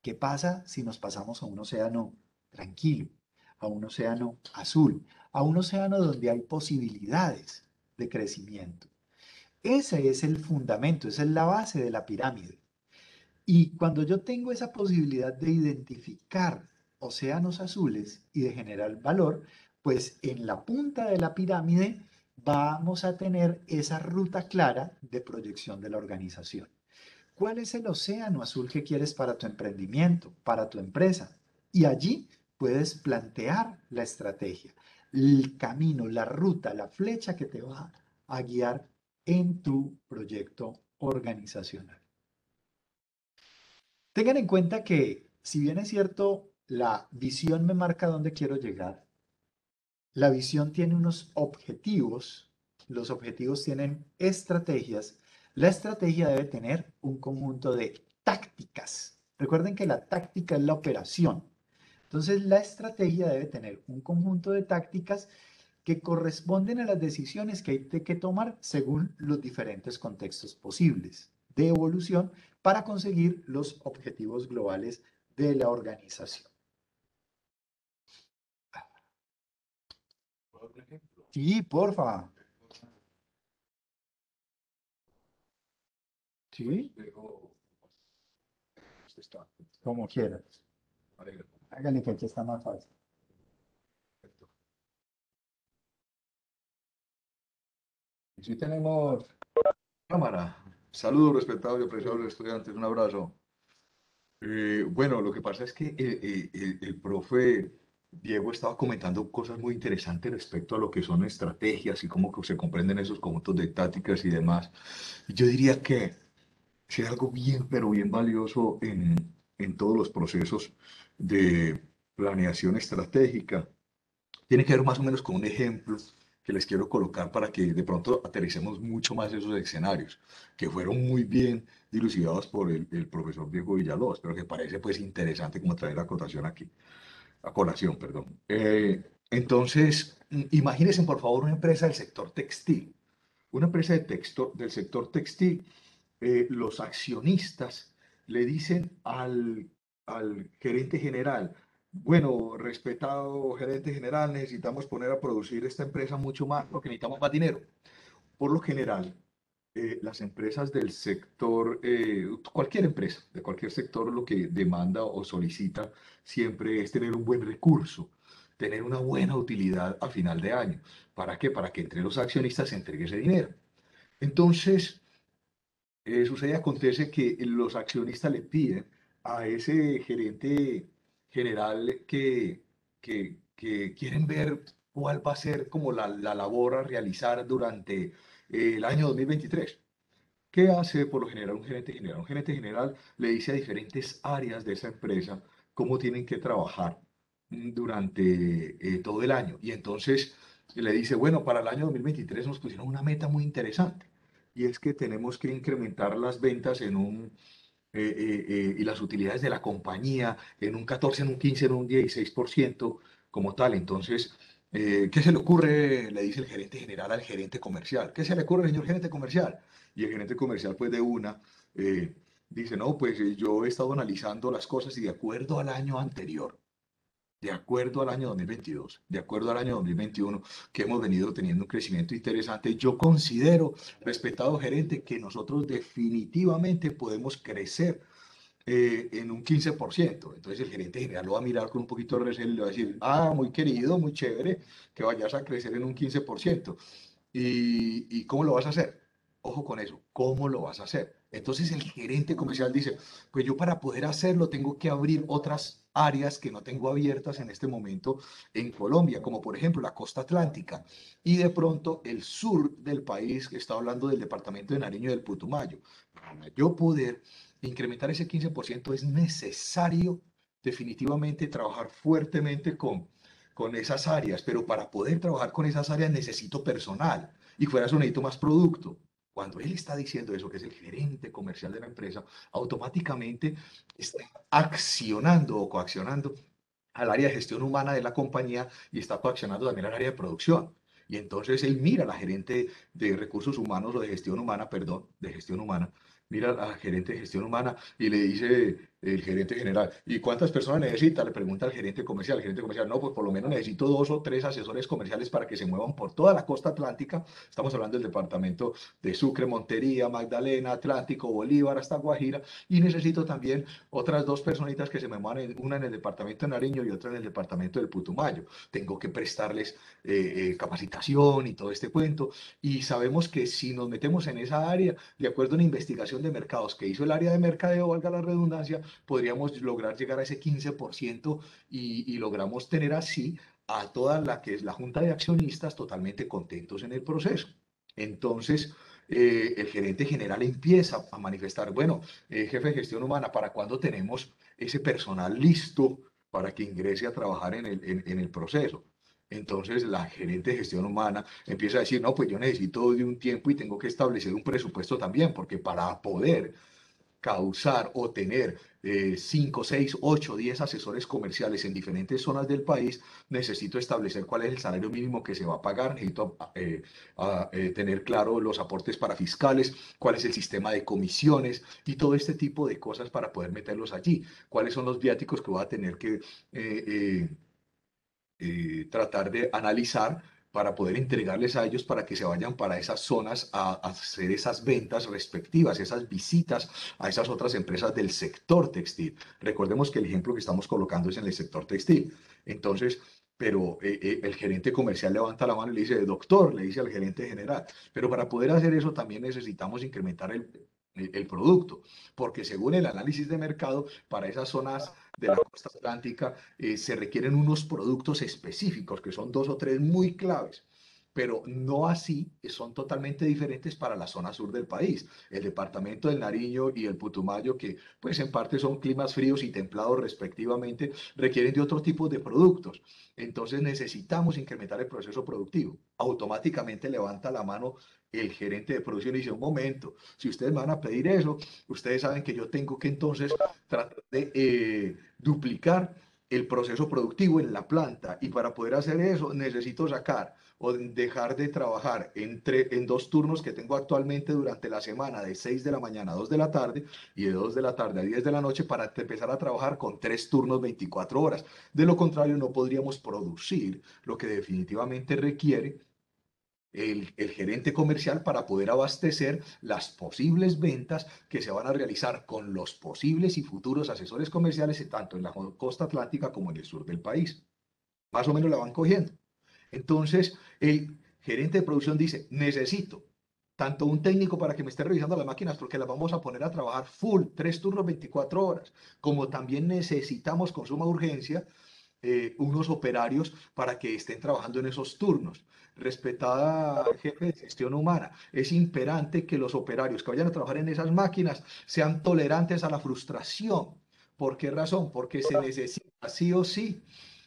¿Qué pasa si nos pasamos a un océano tranquilo, a un océano azul, a un océano donde hay posibilidades de crecimiento? Ese es el fundamento, esa es la base de la pirámide. Y cuando yo tengo esa posibilidad de identificar océanos azules y de generar valor, pues en la punta de la pirámide vamos a tener esa ruta clara de proyección de la organización. ¿Cuál es el océano azul que quieres para tu emprendimiento, para tu empresa? Y allí puedes plantear la estrategia, el camino, la ruta, la flecha que te va a guiar en tu proyecto organizacional. Tengan en cuenta que, si bien es cierto, la visión me marca dónde quiero llegar, la visión tiene unos objetivos, los objetivos tienen estrategias, la estrategia debe tener un conjunto de tácticas. Recuerden que la táctica es la operación. Entonces, la estrategia debe tener un conjunto de tácticas que corresponden a las decisiones que hay que tomar según los diferentes contextos posibles de evolución para conseguir los objetivos globales de la organización. Sí, porfa. Sí, como quieras. Hágale que aquí está más fácil. Sí tenemos cámara. Saludos, respetados y apreciados estudiantes. Un abrazo. Bueno, lo que pasa es que el profe Diego estaba comentando cosas muy interesantes respecto a lo que son estrategias y cómo que se comprenden esos conjuntos de tácticas y demás. Y yo diría que si hay algo bien, pero bien valioso en todos los procesos de planeación estratégica. Tiene que ver más o menos con un ejemplo que les quiero colocar para que de pronto aterricemos mucho más esos escenarios, que fueron muy bien dilucidados por el profesor Diego Villalobos, pero que parece pues interesante como traer la acotación aquí, a colación, perdón. Entonces, imagínense por favor una empresa del sector textil. Una empresa del sector textil, los accionistas le dicen al gerente general, bueno, respetado gerente general, necesitamos poner a producir esta empresa mucho más porque necesitamos más dinero. Por lo general, las empresas del sector, cualquier empresa de cualquier sector, lo que demanda o solicita siempre es tener un buen recurso, tener una buena utilidad a final de año. ¿Para qué? Para que entre los accionistas se entregue ese dinero. Entonces, sucede y acontece que los accionistas le piden a ese gerente general que quieren ver cuál va a ser como la labor a realizar durante el año 2023. ¿Qué hace por lo general un gerente general? Un gerente general le dice a diferentes áreas de esa empresa cómo tienen que trabajar durante todo el año. Y entonces le dice, bueno, para el año 2023 nos pusieron una meta muy interesante y es que tenemos que incrementar las ventas y las utilidades de la compañía en un 14, en un 15, en un 16% como tal. Entonces, ¿qué se le ocurre? Le dice el gerente general al gerente comercial. ¿Qué se le ocurre, señor gerente comercial? Y el gerente comercial, pues de una, eh, dice, no, pues yo he estado analizando las cosas y de acuerdo al año anterior, de acuerdo al año 2022, de acuerdo al año 2021, que hemos venido teniendo un crecimiento interesante, yo considero, respetado gerente, que nosotros definitivamente podemos crecer en un 15%. Entonces el gerente general lo va a mirar con un poquito de recelo y le va a decir, ah, muy querido, muy chévere, que vayas a crecer en un 15%. ¿Y cómo lo vas a hacer? Ojo con eso, ¿cómo lo vas a hacer? Entonces el gerente comercial dice, pues yo para poder hacerlo tengo que abrir otras áreas que no tengo abiertas en este momento en Colombia, como por ejemplo la costa atlántica y de pronto el sur del país, que está hablando del departamento de Nariño y del Putumayo. Para yo poder incrementar ese 15% es necesario definitivamente trabajar fuertemente con esas áreas, pero para poder trabajar con esas áreas necesito personal y fuera eso necesito más producto. Cuando él está diciendo eso, que es el gerente comercial de la empresa, automáticamente está accionando o coaccionando al área de gestión humana de la compañía y está coaccionando también al área de producción. Y entonces él mira a la gerente de recursos humanos o de gestión humana, perdón, de gestión humana, mira a la gerente de gestión humana y le dice el gerente general, ¿y cuántas personas necesita? Le pregunta al gerente comercial. El gerente comercial, no, pues por lo menos necesito 2 o 3 asesores comerciales para que se muevan por toda la costa atlántica. Estamos hablando del departamento de Sucre, Montería, Magdalena, Atlántico, Bolívar, hasta Guajira. Y necesito también otras 2 personitas que se me muevan, una en el departamento de Nariño y otra en el departamento del Putumayo. Tengo que prestarles capacitación y todo este cuento. Y sabemos que si nos metemos en esa área, de acuerdo a una investigación de mercados que hizo el área de mercadeo, valga la redundancia, podríamos lograr llegar a ese 15% y logramos tener así a toda la que es la junta de accionistas totalmente contentos en el proceso. Entonces, el gerente general empieza a manifestar, bueno, jefe de gestión humana, ¿para cuándo tenemos ese personal listo para que ingrese a trabajar en el proceso? Entonces la gerente de gestión humana empieza a decir, no, pues yo necesito de un tiempo y tengo que establecer un presupuesto también, porque para poder causar o tener 5, 6, 8, 10 asesores comerciales en diferentes zonas del país, necesito establecer cuál es el salario mínimo que se va a pagar, necesito tener claro los aportes para fiscales, cuál es el sistema de comisiones y todo este tipo de cosas para poder meterlos allí, cuáles son los viáticos que voy a tener que tratar de analizar para poder entregarles a ellos para que se vayan para esas zonas a hacer esas ventas respectivas, esas visitas a esas otras empresas del sector textil. Recordemos que el ejemplo que estamos colocando es en el sector textil. Entonces, pero el gerente comercial levanta la mano y le dice, doctor, le dice al gerente general, pero para poder hacer eso también necesitamos incrementar el producto, porque según el análisis de mercado, para esas zonas de la costa atlántica, se requieren unos productos específicos, que son dos o tres muy claves, pero no así, son totalmente diferentes para la zona sur del país. El departamento del Nariño y el Putumayo, que pues en parte son climas fríos y templados respectivamente, requieren de otro tipo de productos. Entonces necesitamos incrementar el proceso productivo. Automáticamente levanta la mano el gerente de producción y dice, un momento, si ustedes me van a pedir eso, ustedes saben que yo tengo que entonces tratar de duplicar el proceso productivo en la planta y para poder hacer eso necesito sacar o dejar de trabajar en dos turnos que tengo actualmente durante la semana de 6 de la mañana a 2 de la tarde y de 2 de la tarde a 10 de la noche para empezar a trabajar con tres turnos 24 horas. De lo contrario, no podríamos producir lo que definitivamente requiere el gerente comercial para poder abastecer las posibles ventas que se van a realizar con los posibles y futuros asesores comerciales, tanto en la costa atlántica como en el sur del país. Más o menos la van cogiendo. Entonces, el gerente de producción dice, necesito tanto un técnico para que me esté revisando las máquinas porque las vamos a poner a trabajar full, tres turnos 24 horas, como también necesitamos con suma urgencia unos operarios para que estén trabajando en esos turnos. Respetada jefe de gestión humana, es imperante que los operarios que vayan a trabajar en esas máquinas sean tolerantes a la frustración. ¿Por qué razón? Porque se necesita sí o sí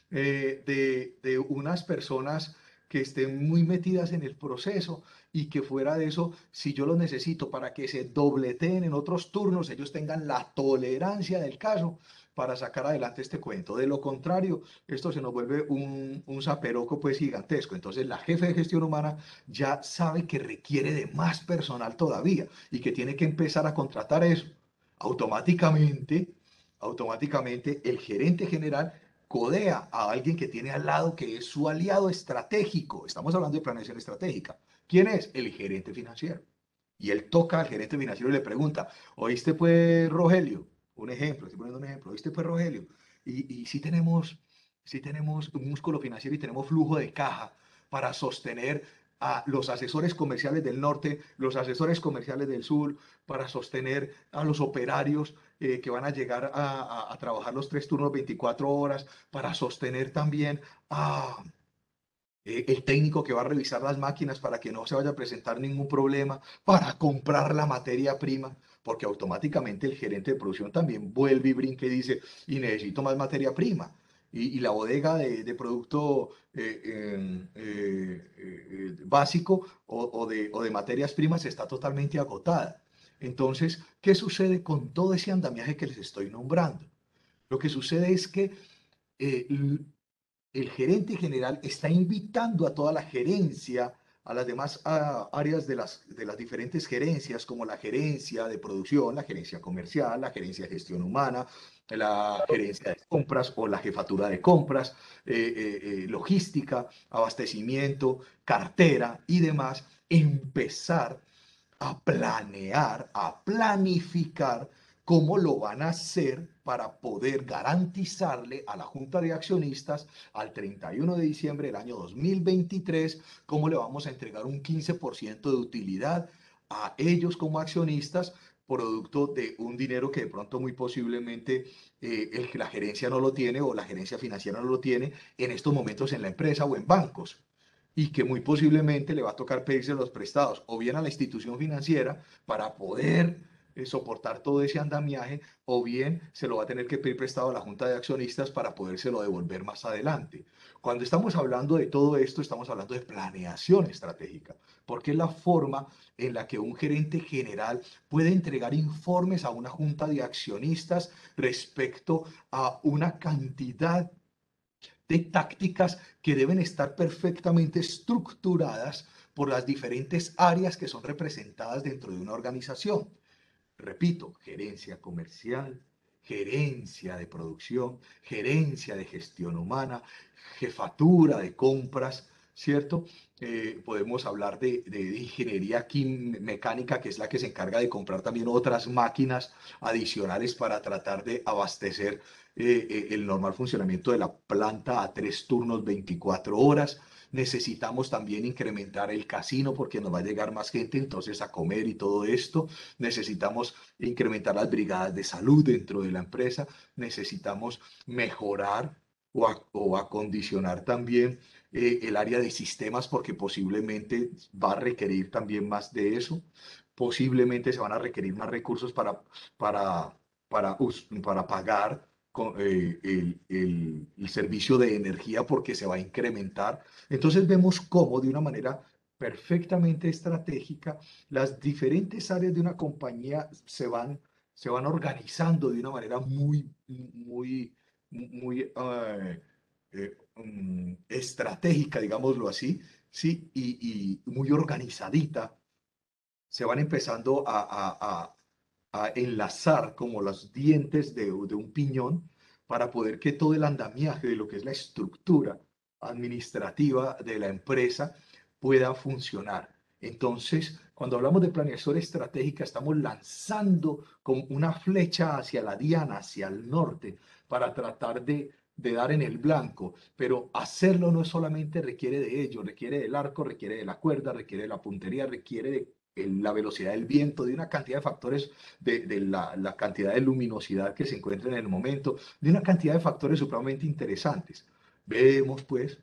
de unas personas que estén muy metidas en el proceso y que fuera de eso, si yo lo necesito para que se dobleteen en otros turnos, ellos tengan la tolerancia del caso para sacar adelante este cuento. De lo contrario, esto se nos vuelve un zaperoco pues gigantesco. Entonces la jefe de gestión humana ya sabe que requiere de más personal todavía y que tiene que empezar a contratar eso. Automáticamente, automáticamente el gerente general codea a alguien que tiene al lado que es su aliado estratégico. Estamos hablando de planeación estratégica. ¿Quién es? El gerente financiero. Y él toca al gerente financiero y le pregunta, ¿oíste pues Rogelio? Un ejemplo, estoy poniendo un ejemplo. ¿Oíste pues Rogelio? Y si tenemos un músculo financiero y tenemos flujo de caja para sostener a los asesores comerciales del norte, los asesores comerciales del sur, para sostener a los operarios que van a llegar a trabajar los tres turnos 24 horas, para sostener también a el técnico que va a revisar las máquinas para que no se vaya a presentar ningún problema, para comprar la materia prima, porque automáticamente el gerente de producción también vuelve y brinca y dice, y necesito más materia prima. Y la bodega de producto básico o de materias primas está totalmente agotada. Entonces, ¿qué sucede con todo ese andamiaje que les estoy nombrando? Lo que sucede es que eh, el gerente general está invitando a toda la gerencia, a las demás áreas de las diferentes gerencias, como la gerencia de producción, la gerencia comercial, la gerencia de gestión humana, la gerencia de compras o la jefatura de compras, logística, abastecimiento, cartera y demás, empezar a planear, a planificar cómo lo van a hacer para poder garantizarle a la Junta de Accionistas al 31 de diciembre del año 2023, cómo le vamos a entregar un 15% de utilidad a ellos como accionistas, producto de un dinero que de pronto muy posiblemente la gerencia no lo tiene o la gerencia financiera no lo tiene en estos momentos en la empresa o en bancos y que muy posiblemente le va a tocar pedirse los prestados o bien a la institución financiera para poder soportar todo ese andamiaje, o bien se lo va a tener que pedir prestado a la Junta de Accionistas para podérselo devolver más adelante. Cuando estamos hablando de todo esto, estamos hablando de planeación estratégica, porque es la forma en la que un gerente general puede entregar informes a una junta de accionistas respecto a una cantidad de tácticas que deben estar perfectamente estructuradas por las diferentes áreas que son representadas dentro de una organización. Repito, gerencia comercial, gerencia de producción, gerencia de gestión humana, jefatura de compras, ¿cierto? Podemos hablar de ingeniería mecánica, que es la que se encarga de comprar también otras máquinas adicionales para tratar de abastecer el normal funcionamiento de la planta a 3 turnos 24 horas. Necesitamos también incrementar el casino porque nos va a llegar más gente entonces a comer y todo esto. Necesitamos incrementar las brigadas de salud dentro de la empresa. Necesitamos mejorar o acondicionar también el área de sistemas porque posiblemente va a requerir también más de eso. Posiblemente se van a requerir más recursos para, para pagar el servicio de energía porque se va a incrementar. Entonces vemos cómo de una manera perfectamente estratégica las diferentes áreas de una compañía se van organizando de una manera muy estratégica, digámoslo así, ¿sí? Y muy organizadita. Se van empezando a enlazar como los dientes de un piñón para poder que todo el andamiaje de lo que es la estructura administrativa de la empresa pueda funcionar. Entonces, cuando hablamos de planeación estratégica, estamos lanzando como una flecha hacia la diana, hacia el norte, para tratar de dar en el blanco, pero hacerlo no solamente requiere de ello, requiere del arco, requiere de la cuerda, requiere de la puntería, requiere de la velocidad del viento, de una cantidad de factores, la cantidad de luminosidad que se encuentra en el momento, de una cantidad de factores supremamente interesantes. Vemos pues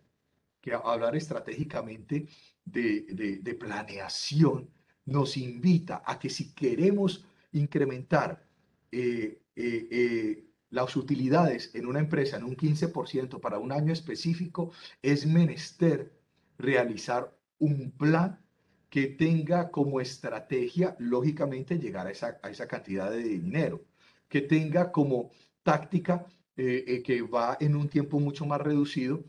que hablar estratégicamente de planeación nos invita a que si queremos incrementar las utilidades en una empresa en un 15% para un año específico, es menester realizar un plan que tenga como estrategia, lógicamente, llegar a esa cantidad de dinero, que tenga como táctica que va en un tiempo mucho más reducido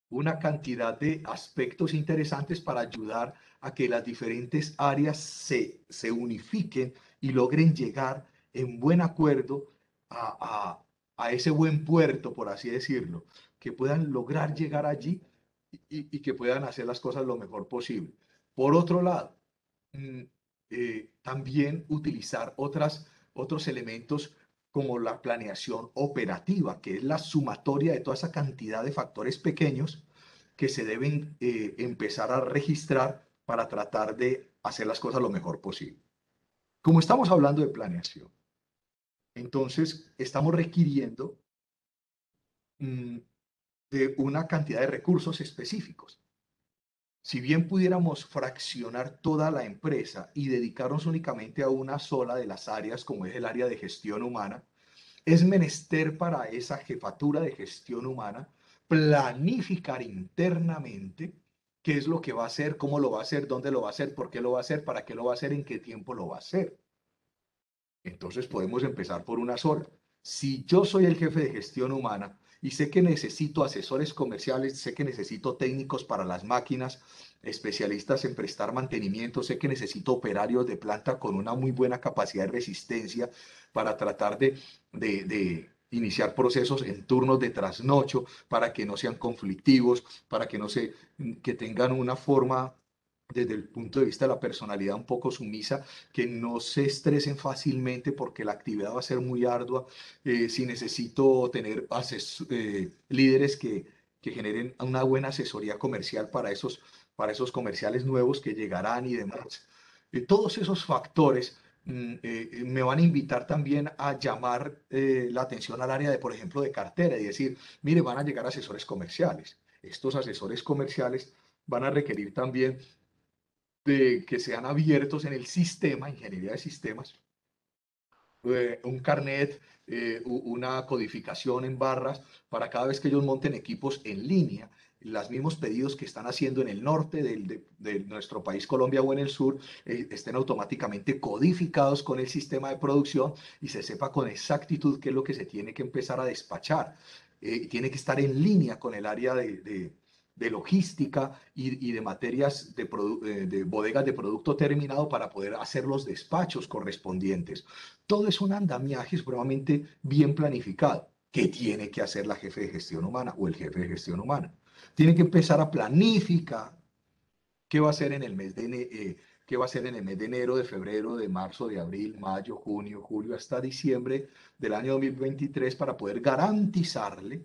una cantidad de aspectos interesantes para ayudar a que las diferentes áreas se unifiquen y logren llegar en buen acuerdo a ese buen puerto, por así decirlo, que puedan lograr llegar allí y que puedan hacer las cosas lo mejor posible. Por otro lado, mm, también utilizar otros elementos como la planeación operativa, que es la sumatoria de toda esa cantidad de factores pequeños que se deben empezar a registrar para tratar de hacer las cosas lo mejor posible. Como estamos hablando de planeación, entonces estamos requiriendo mm, de una cantidad de recursos específicos. Si bien pudiéramos fraccionar toda la empresa y dedicarnos únicamente a una sola de las áreas, como es el área de gestión humana, es menester para esa jefatura de gestión humana planificar internamente qué es lo que va a hacer, cómo lo va a hacer, dónde lo va a hacer, por qué lo va a hacer, para qué lo va a hacer, en qué tiempo lo va a hacer. Entonces podemos empezar por una sola. Si yo soy el jefe de gestión humana y sé que necesito asesores comerciales, sé que necesito técnicos para las máquinas, especialistas en prestar mantenimiento, sé que necesito operarios de planta con una muy buena capacidad de resistencia para tratar de iniciar procesos en turnos de trasnocho para que no sean conflictivos, para que no se, que tengan una forma desde el punto de vista de la personalidad un poco sumisa, que no se estresen fácilmente porque la actividad va a ser muy ardua. Si necesito tener líderes que generen una buena asesoría comercial para esos comerciales nuevos que llegarán y demás. Todos esos factores me van a invitar también a llamar la atención al área de, por ejemplo, de cartera y decir, mire, van a llegar asesores comerciales. Estos asesores comerciales van a requerir también de que sean abiertos en el sistema, ingeniería de sistemas, un carnet, una codificación en barras para cada vez que ellos monten equipos en línea. Los mismos pedidos que están haciendo en el norte de nuestro país, Colombia, o en el sur, estén automáticamente codificados con el sistema de producción y se sepa con exactitud qué es lo que se tiene que empezar a despachar. Tiene que estar en línea con el área de logística y de materias de bodegas de producto terminado para poder hacer los despachos correspondientes. Todo es un andamiaje supremamente bien planificado. ¿Qué tiene que hacer la jefe de gestión humana o el jefe de gestión humana? Tiene que empezar a planificar qué va a hacer en el mes qué va a hacer en el mes de enero, de febrero, de marzo, de abril, mayo, junio, julio, hasta diciembre del año 2023 para poder garantizarle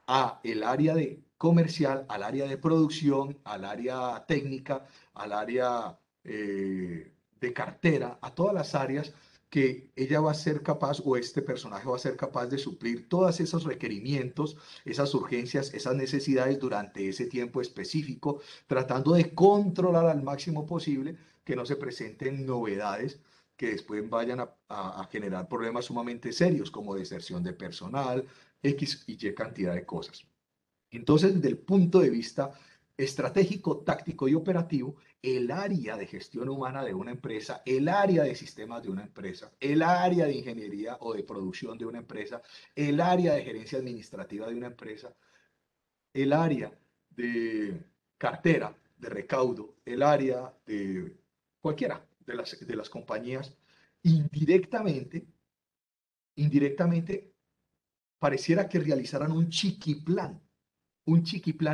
a el área de comercial, al área de producción, al área técnica, al área de cartera, a todas las áreas que ella va a ser capaz o este personaje va a ser capaz de suplir todos esos requerimientos, esas urgencias, esas necesidades durante ese tiempo específico, tratando de controlar al máximo posible que no se presenten novedades que después vayan a generar problemas sumamente serios como deserción de personal, X y Y cantidad de cosas. Entonces, desde el punto de vista estratégico, táctico y operativo, el área de gestión humana de una empresa, el área de sistemas de una empresa, el área de ingeniería o de producción de una empresa, el área de gerencia administrativa de una empresa, el área de cartera, de recaudo, el área de cualquiera de las compañías, indirectamente, indirectamente pareciera que realizaran un chiquiplan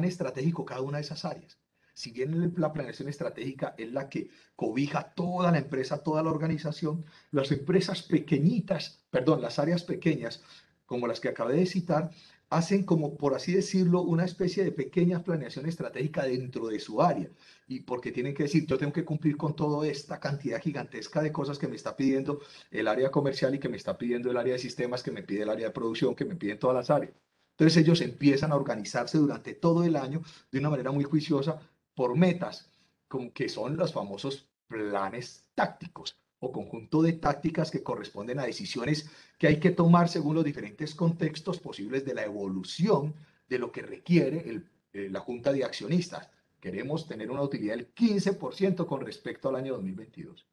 estratégico cada una de esas áreas. Si bien la planeación estratégica es la que cobija toda la empresa, toda la organización, las empresas pequeñitas, perdón, las áreas pequeñas, como las que acabé de citar, hacen como, por así decirlo, una especie de pequeña planeación estratégica dentro de su área. Y porque tienen que decir, yo tengo que cumplir con toda esta cantidad gigantesca de cosas que me está pidiendo el área comercial y que me está pidiendo el área de sistemas, que me pide el área de producción, que me piden todas las áreas. Entonces ellos empiezan a organizarse durante todo el año de una manera muy juiciosa por metas, como que son los famosos planes tácticos o conjunto de tácticas que corresponden a decisiones que hay que tomar según los diferentes contextos posibles de la evolución de lo que requiere la Junta de Accionistas. Queremos tener una utilidad del 15% con respecto al año 2022.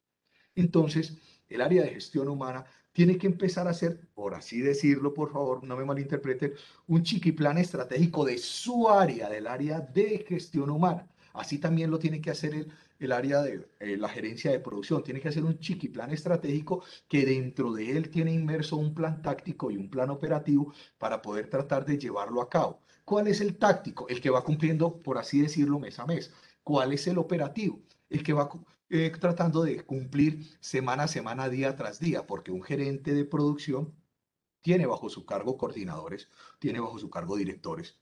Entonces, el área de gestión humana tiene que empezar a hacer, por así decirlo, por favor, no me malinterpreten, un chiquiplan estratégico de su área, del área de gestión humana. Así también lo tiene que hacer el área de la gerencia de producción. Tiene que hacer un chiquiplan estratégico que dentro de él tiene inmerso un plan táctico y un plan operativo para poder tratar de llevarlo a cabo. ¿Cuál es el táctico? El que va cumpliendo, por así decirlo, mes a mes. ¿Cuál es el operativo? El que va tratando de cumplir semana a semana, día tras día, porque un gerente de producción tiene bajo su cargo coordinadores, tiene bajo su cargo directores,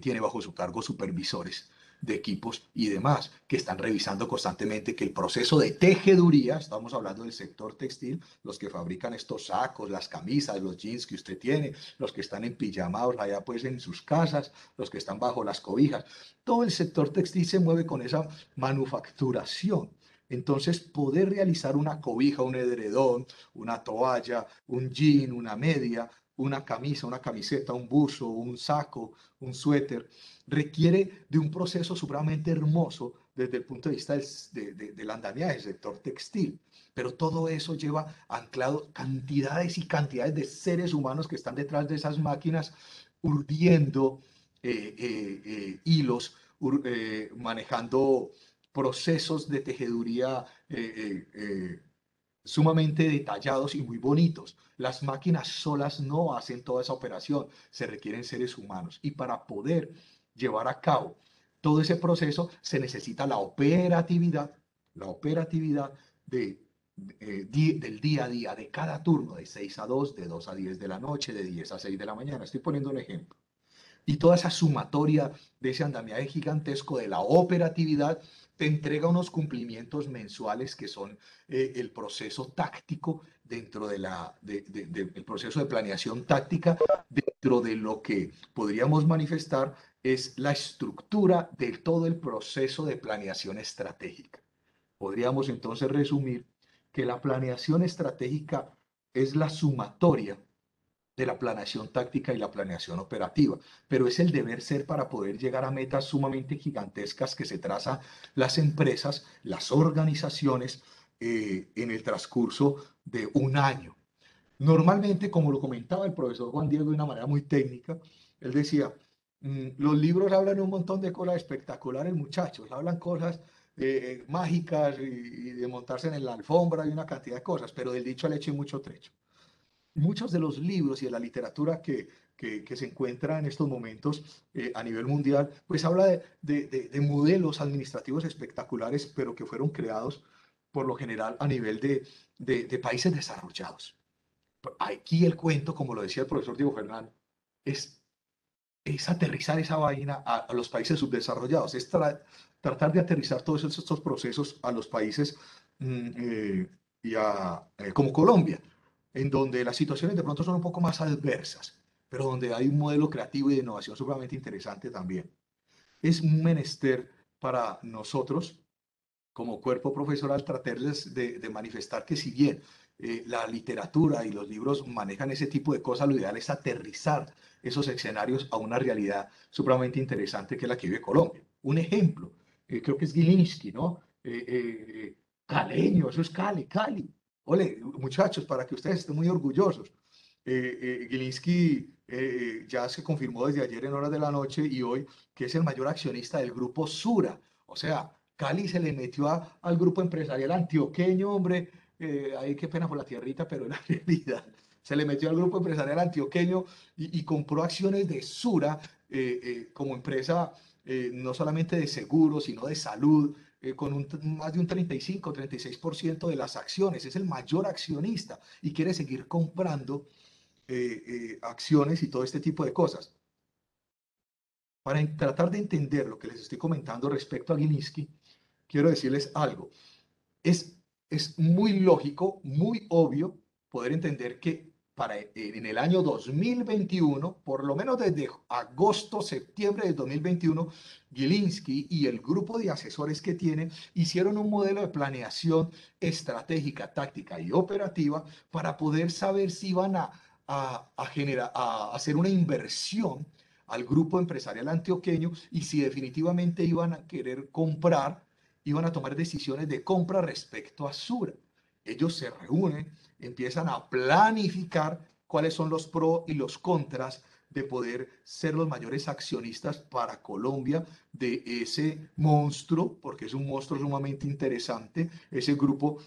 tiene bajo su cargo supervisores de equipos y demás, que están revisando constantemente que el proceso de tejeduría, estamos hablando del sector textil, los que fabrican estos sacos, las camisas, los jeans que usted tiene, los que están en pijamados allá pues en sus casas, los que están bajo las cobijas, todo el sector textil se mueve con esa manufacturación. Entonces, poder realizar una cobija, un edredón, una toalla, un jean, una media, una camisa, una camiseta, un buzo, un saco, un suéter, requiere de un proceso supremamente hermoso desde el punto de vista del andamiaje del sector textil. Pero todo eso lleva anclado cantidades y cantidades de seres humanos que están detrás de esas máquinas urdiendo hilos, manejando procesos de tejeduría sumamente detallados y muy bonitos. Las máquinas solas no hacen toda esa operación, se requieren seres humanos. Y para poder llevar a cabo todo ese proceso se necesita la operatividad del día a día, de cada turno, de 6 a 2, de 2 a 10 de la noche, de 10 a 6 de la mañana. Estoy poniendo un ejemplo. Y toda esa sumatoria de ese andamiaje gigantesco de la operatividad te entrega unos cumplimientos mensuales que son el proceso táctico dentro del proceso de planeación táctica, dentro de lo que podríamos manifestar es la estructura de todo el proceso de planeación estratégica. Podríamos entonces resumir que la planeación estratégica es la sumatoria de la planeación táctica y la planeación operativa, pero es el deber ser para poder llegar a metas sumamente gigantescas que se trazan las empresas, las organizaciones en el transcurso de un año. Normalmente, como lo comentaba el profesor Juan Diego de una manera muy técnica, él decía, los libros hablan un montón de cosas espectaculares, muchachos, hablan cosas mágicas y de montarse en la alfombra y una cantidad de cosas, pero del dicho al hecho hay mucho trecho. Muchos de los libros y de la literatura que se encuentra en estos momentos a nivel mundial, pues habla de modelos administrativos espectaculares, pero que fueron creados por lo general a nivel de países desarrollados. Aquí el cuento, como lo decía el profesor Diego Fernando, es, es aterrizar esa vaina a los países subdesarrollados, es tratar de aterrizar todos estos procesos a los países como Colombia, en donde las situaciones de pronto son un poco más adversas, pero donde hay un modelo creativo y de innovación sumamente interesante también. Es un menester para nosotros como cuerpo profesoral tratarles de manifestar que si bien la literatura y los libros manejan ese tipo de cosas, lo ideal es aterrizar esos escenarios a una realidad supremamente interesante que es la que vive Colombia. Un ejemplo, creo que es Gilinski, ¿no? Caleño, eso es Cali, Cali. Ole, muchachos, para que ustedes estén muy orgullosos. Gilinski ya se confirmó desde ayer en horas de la noche y hoy que es el mayor accionista del grupo Sura. O sea, Cali se le metió al grupo empresarial antioqueño, hombre, ahí qué pena por la tierrita, pero en la realidad, se le metió al grupo empresarial antioqueño y compró acciones de Sura como empresa no solamente de seguros, sino de salud, con más de un 35-36% de las acciones. Es el mayor accionista y quiere seguir comprando acciones y todo este tipo de cosas. Para tratar de entender lo que les estoy comentando respecto a Gilinski, quiero decirles algo. Es, es muy lógico, muy obvio poder entender que en el año 2021, por lo menos desde agosto, septiembre de 2021, Gilinski y el grupo de asesores que tienen hicieron un modelo de planeación estratégica, táctica y operativa para poder saber si iban a hacer una inversión al grupo empresarial antioqueño y si definitivamente iban a querer comprar, iban a tomar decisiones de compra respecto a Sura. Ellos se reúnen, empiezan a planificar cuáles son los pros y los contras de poder ser los mayores accionistas para Colombia de ese monstruo, porque es un monstruo sumamente interesante, ese grupo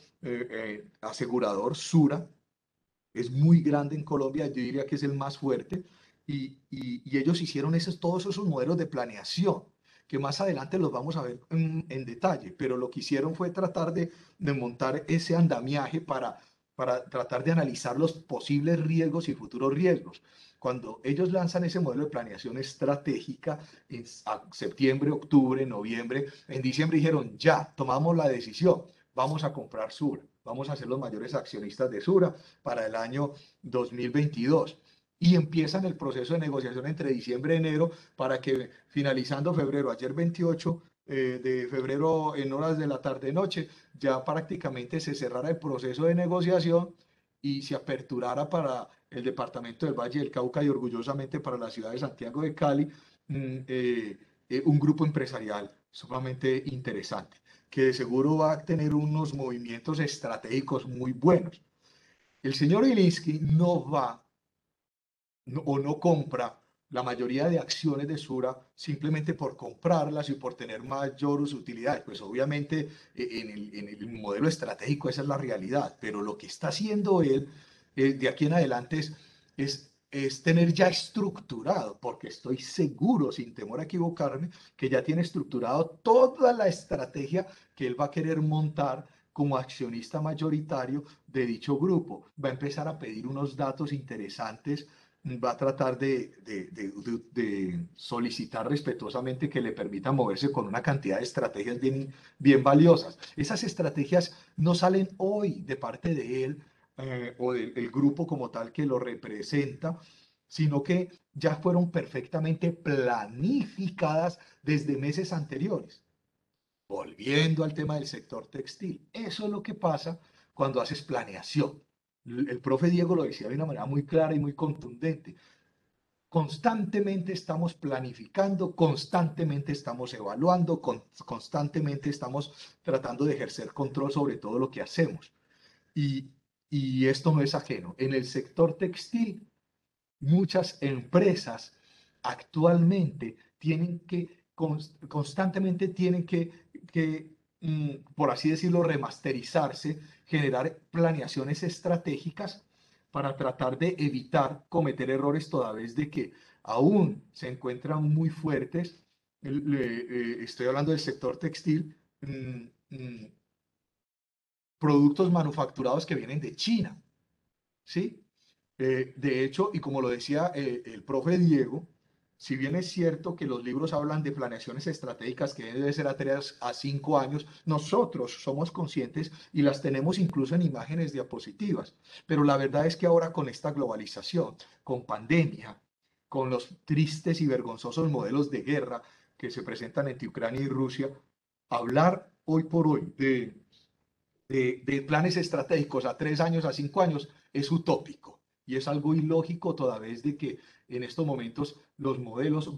asegurador Sura, es muy grande en Colombia, yo diría que es el más fuerte, y ellos hicieron todos esos modelos de planeación, que más adelante los vamos a ver en detalle, pero lo que hicieron fue tratar de montar ese andamiaje para tratar de analizar los posibles riesgos y futuros riesgos. Cuando ellos lanzan ese modelo de planeación estratégica en septiembre, octubre, noviembre, en diciembre dijeron, ya, tomamos la decisión, vamos a comprar Sura, vamos a ser los mayores accionistas de Sura para el año 2022. Y empiezan el proceso de negociación entre diciembre y enero para que finalizando febrero, ayer 28 de febrero en horas de la tarde-noche, ya prácticamente se cerrara el proceso de negociación y se aperturara para el departamento del Valle del Cauca y orgullosamente para la ciudad de Santiago de Cali un grupo empresarial sumamente interesante, que de seguro va a tener unos movimientos estratégicos muy buenos. El señor Ilinsky no va o no compra la mayoría de acciones de Sura simplemente por comprarlas y por tener mayor utilidad. Pues obviamente en el modelo estratégico esa es la realidad, pero lo que está haciendo él de aquí en adelante es tener ya estructurado, porque estoy seguro, sin temor a equivocarme, que ya tiene estructurado toda la estrategia que él va a querer montar como accionista mayoritario de dicho grupo. Va a empezar a pedir unos datos interesantes, va a tratar de solicitar respetuosamente que le permita moverse con una cantidad de estrategias bien valiosas. Esas estrategias no salen hoy de parte de él o del grupo como tal que lo representa, sino que ya fueron perfectamente planificadas desde meses anteriores. Volviendo al tema del sector textil, eso es lo que pasa cuando haces planeación. El profe Diego lo decía de una manera muy clara y muy contundente. Constantemente estamos planificando, constantemente estamos evaluando, constantemente estamos tratando de ejercer control sobre todo lo que hacemos. Y, y esto no es ajeno. En el sector textil, muchas empresas actualmente tienen que, constantemente tienen que, por así decirlo, remasterizarse, generar planeaciones estratégicas para tratar de evitar cometer errores toda vez de que aún se encuentran muy fuertes. Estoy hablando del sector textil, productos manufacturados que vienen de China, ¿sí? De hecho, y como lo decía el profe Diego, si bien es cierto que los libros hablan de planeaciones estratégicas que deben ser a 3 a 5 años, nosotros somos conscientes y las tenemos incluso en imágenes diapositivas. Pero la verdad es que ahora con esta globalización, con pandemia, con los tristes y vergonzosos modelos de guerra que se presentan entre Ucrania y Rusia, hablar hoy por hoy de planes estratégicos a 3 años, a 5 años, es utópico y es algo ilógico toda vez de que en estos momentos los modelos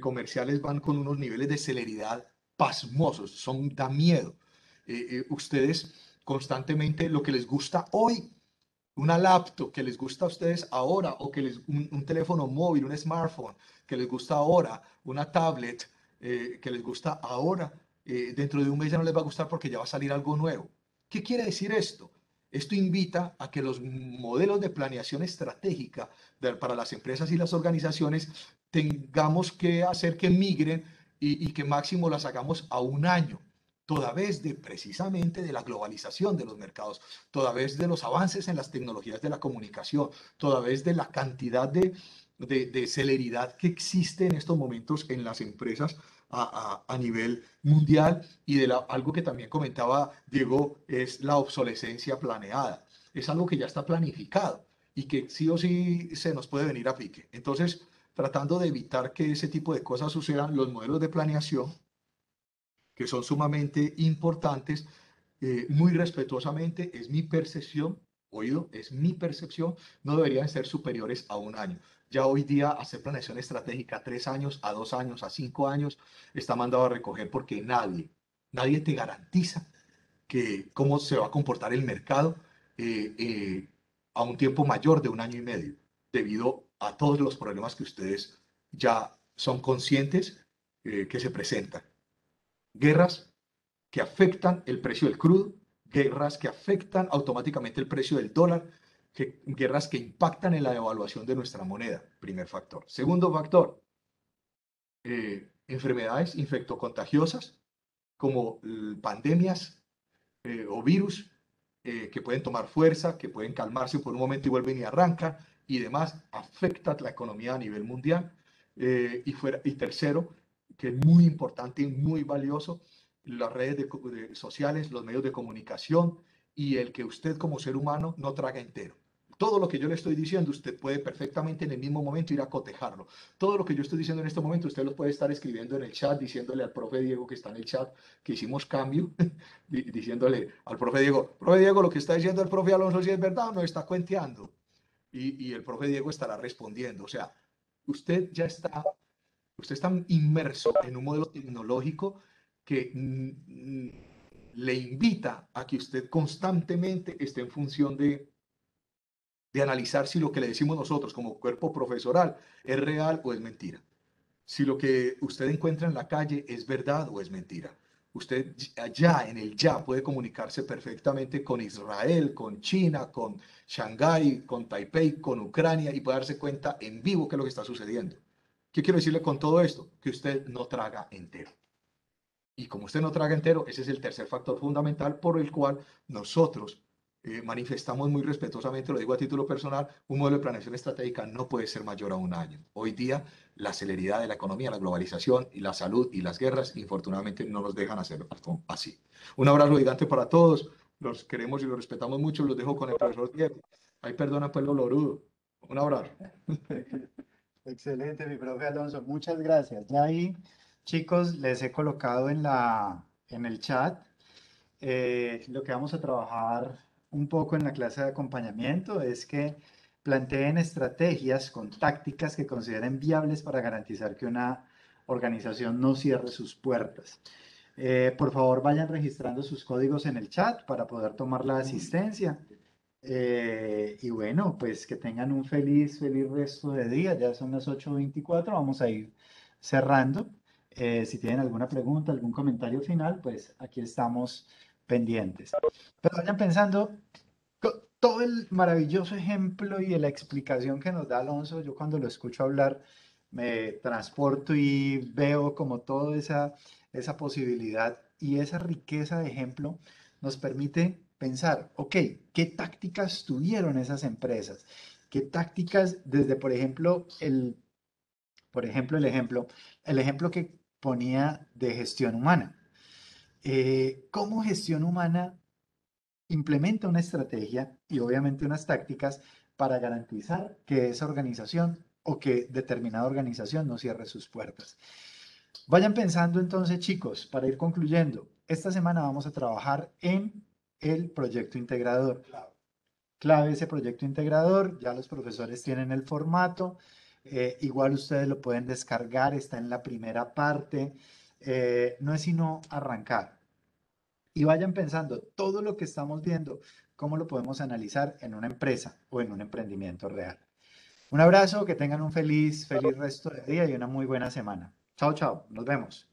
comerciales van con unos niveles de celeridad pasmosos, da miedo. Ustedes constantemente lo que les gusta hoy, una laptop que les gusta a ustedes ahora, o un teléfono móvil, un smartphone que les gusta ahora, una tablet que les gusta ahora, dentro de un mes ya no les va a gustar porque ya va a salir algo nuevo. ¿Qué quiere decir esto? Esto invita a que los modelos de planeación estratégica para las empresas y las organizaciones tengamos que hacer que migren y que máximo las hagamos a un año, toda vez de precisamente de la globalización de los mercados, toda vez de los avances en las tecnologías de la comunicación, toda vez de la cantidad de celeridad que existe en estos momentos en las empresas a nivel mundial, y algo que también comentaba Diego es la obsolescencia planeada. Es algo que ya está planificado y que sí o sí se nos puede venir a pique. Entonces, tratando de evitar que ese tipo de cosas sucedan, los modelos de planeación, que son sumamente importantes, muy respetuosamente, es mi percepción, oído, es mi percepción, no deberían ser superiores a un año. Ya hoy día hacer planeación estratégica a 3 años, a 2 años, a 5 años, está mandado a recoger porque nadie te garantiza que cómo se va a comportar el mercado a un tiempo mayor de un año y medio, debido a todos los problemas que ustedes ya son conscientes que se presentan. Guerras que afectan el precio del crudo, guerras que afectan automáticamente el precio del dólar, guerras que impactan en la devaluación de nuestra moneda, primer factor. Segundo factor, enfermedades infectocontagiosas como pandemias o virus que pueden tomar fuerza, que pueden calmarse por un momento y vuelven y arrancan y demás, afecta la economía a nivel mundial. Y tercero, que es muy importante y muy valioso, las redes sociales, los medios de comunicación y el que usted como ser humano no traga entero. Todo lo que yo le estoy diciendo, usted puede perfectamente en el mismo momento ir a cotejarlo. Todo lo que yo estoy diciendo en este momento, usted lo puede estar escribiendo en el chat, diciéndole al profe Diego que está en el chat que hicimos cambio, diciéndole al profe Diego, lo que está diciendo el profe Alonso, si es verdad o no está cuenteando. Y el profe Diego estará respondiendo. O sea, usted ya está, usted está inmerso en un modelo tecnológico que le invita a que usted constantemente esté en función de analizar si lo que le decimos nosotros como cuerpo profesoral es real o es mentira. Si lo que usted encuentra en la calle es verdad o es mentira. Usted allá en el ya puede comunicarse perfectamente con Israel, con China, con Shanghái, con Taipei, con Ucrania, y puede darse cuenta en vivo qué es lo que está sucediendo. ¿Qué quiero decirle con todo esto? Que usted no traga entero. Y como usted no traga entero, ese es el tercer factor fundamental por el cual nosotros manifestamos muy respetuosamente, lo digo a título personal, un modelo de planeación estratégica no puede ser mayor a un año. Hoy día, la celeridad de la economía, la globalización y la salud y las guerras, infortunadamente, no nos dejan hacer así. Un abrazo gigante para todos. Los queremos y los respetamos mucho. Los dejo con el profesor Diego. Ay, perdona pues lo lorudo. Un abrazo. Excelente, mi profe Alonso. Muchas gracias. Ya ahí, chicos, les he colocado en el chat lo que vamos a trabajar un poco en la clase de acompañamiento es que planteen estrategias con tácticas que consideren viables para garantizar que una organización no cierre sus puertas. Por favor, vayan registrando sus códigos en el chat para poder tomar la asistencia. Y bueno, pues que tengan un feliz resto de día. Ya son las 8:24. Vamos a ir cerrando. Si tienen alguna pregunta, algún comentario final, pues aquí estamos pendientes. Pero vayan pensando, todo el maravilloso ejemplo y la explicación que nos da Alonso, yo cuando lo escucho hablar, me transporto y veo como toda esa posibilidad y esa riqueza de ejemplo nos permite pensar, ok, ¿qué tácticas tuvieron esas empresas? ¿Qué tácticas desde, el ejemplo que ponía de gestión humana? ¿Cómo gestión humana implementa una estrategia y obviamente unas tácticas para garantizar que esa organización o que determinada organización no cierre sus puertas? Vayan pensando entonces, chicos, para ir concluyendo, esta semana vamos a trabajar en el proyecto integrador. Clave ese proyecto integrador, ya los profesores tienen el formato, igual ustedes lo pueden descargar, está en la primera parte, no es sino arrancar. Y vayan pensando todo lo que estamos viendo, cómo lo podemos analizar en una empresa o en un emprendimiento real. Un abrazo, que tengan un feliz resto de día y una muy buena semana. Chao, chao, nos vemos.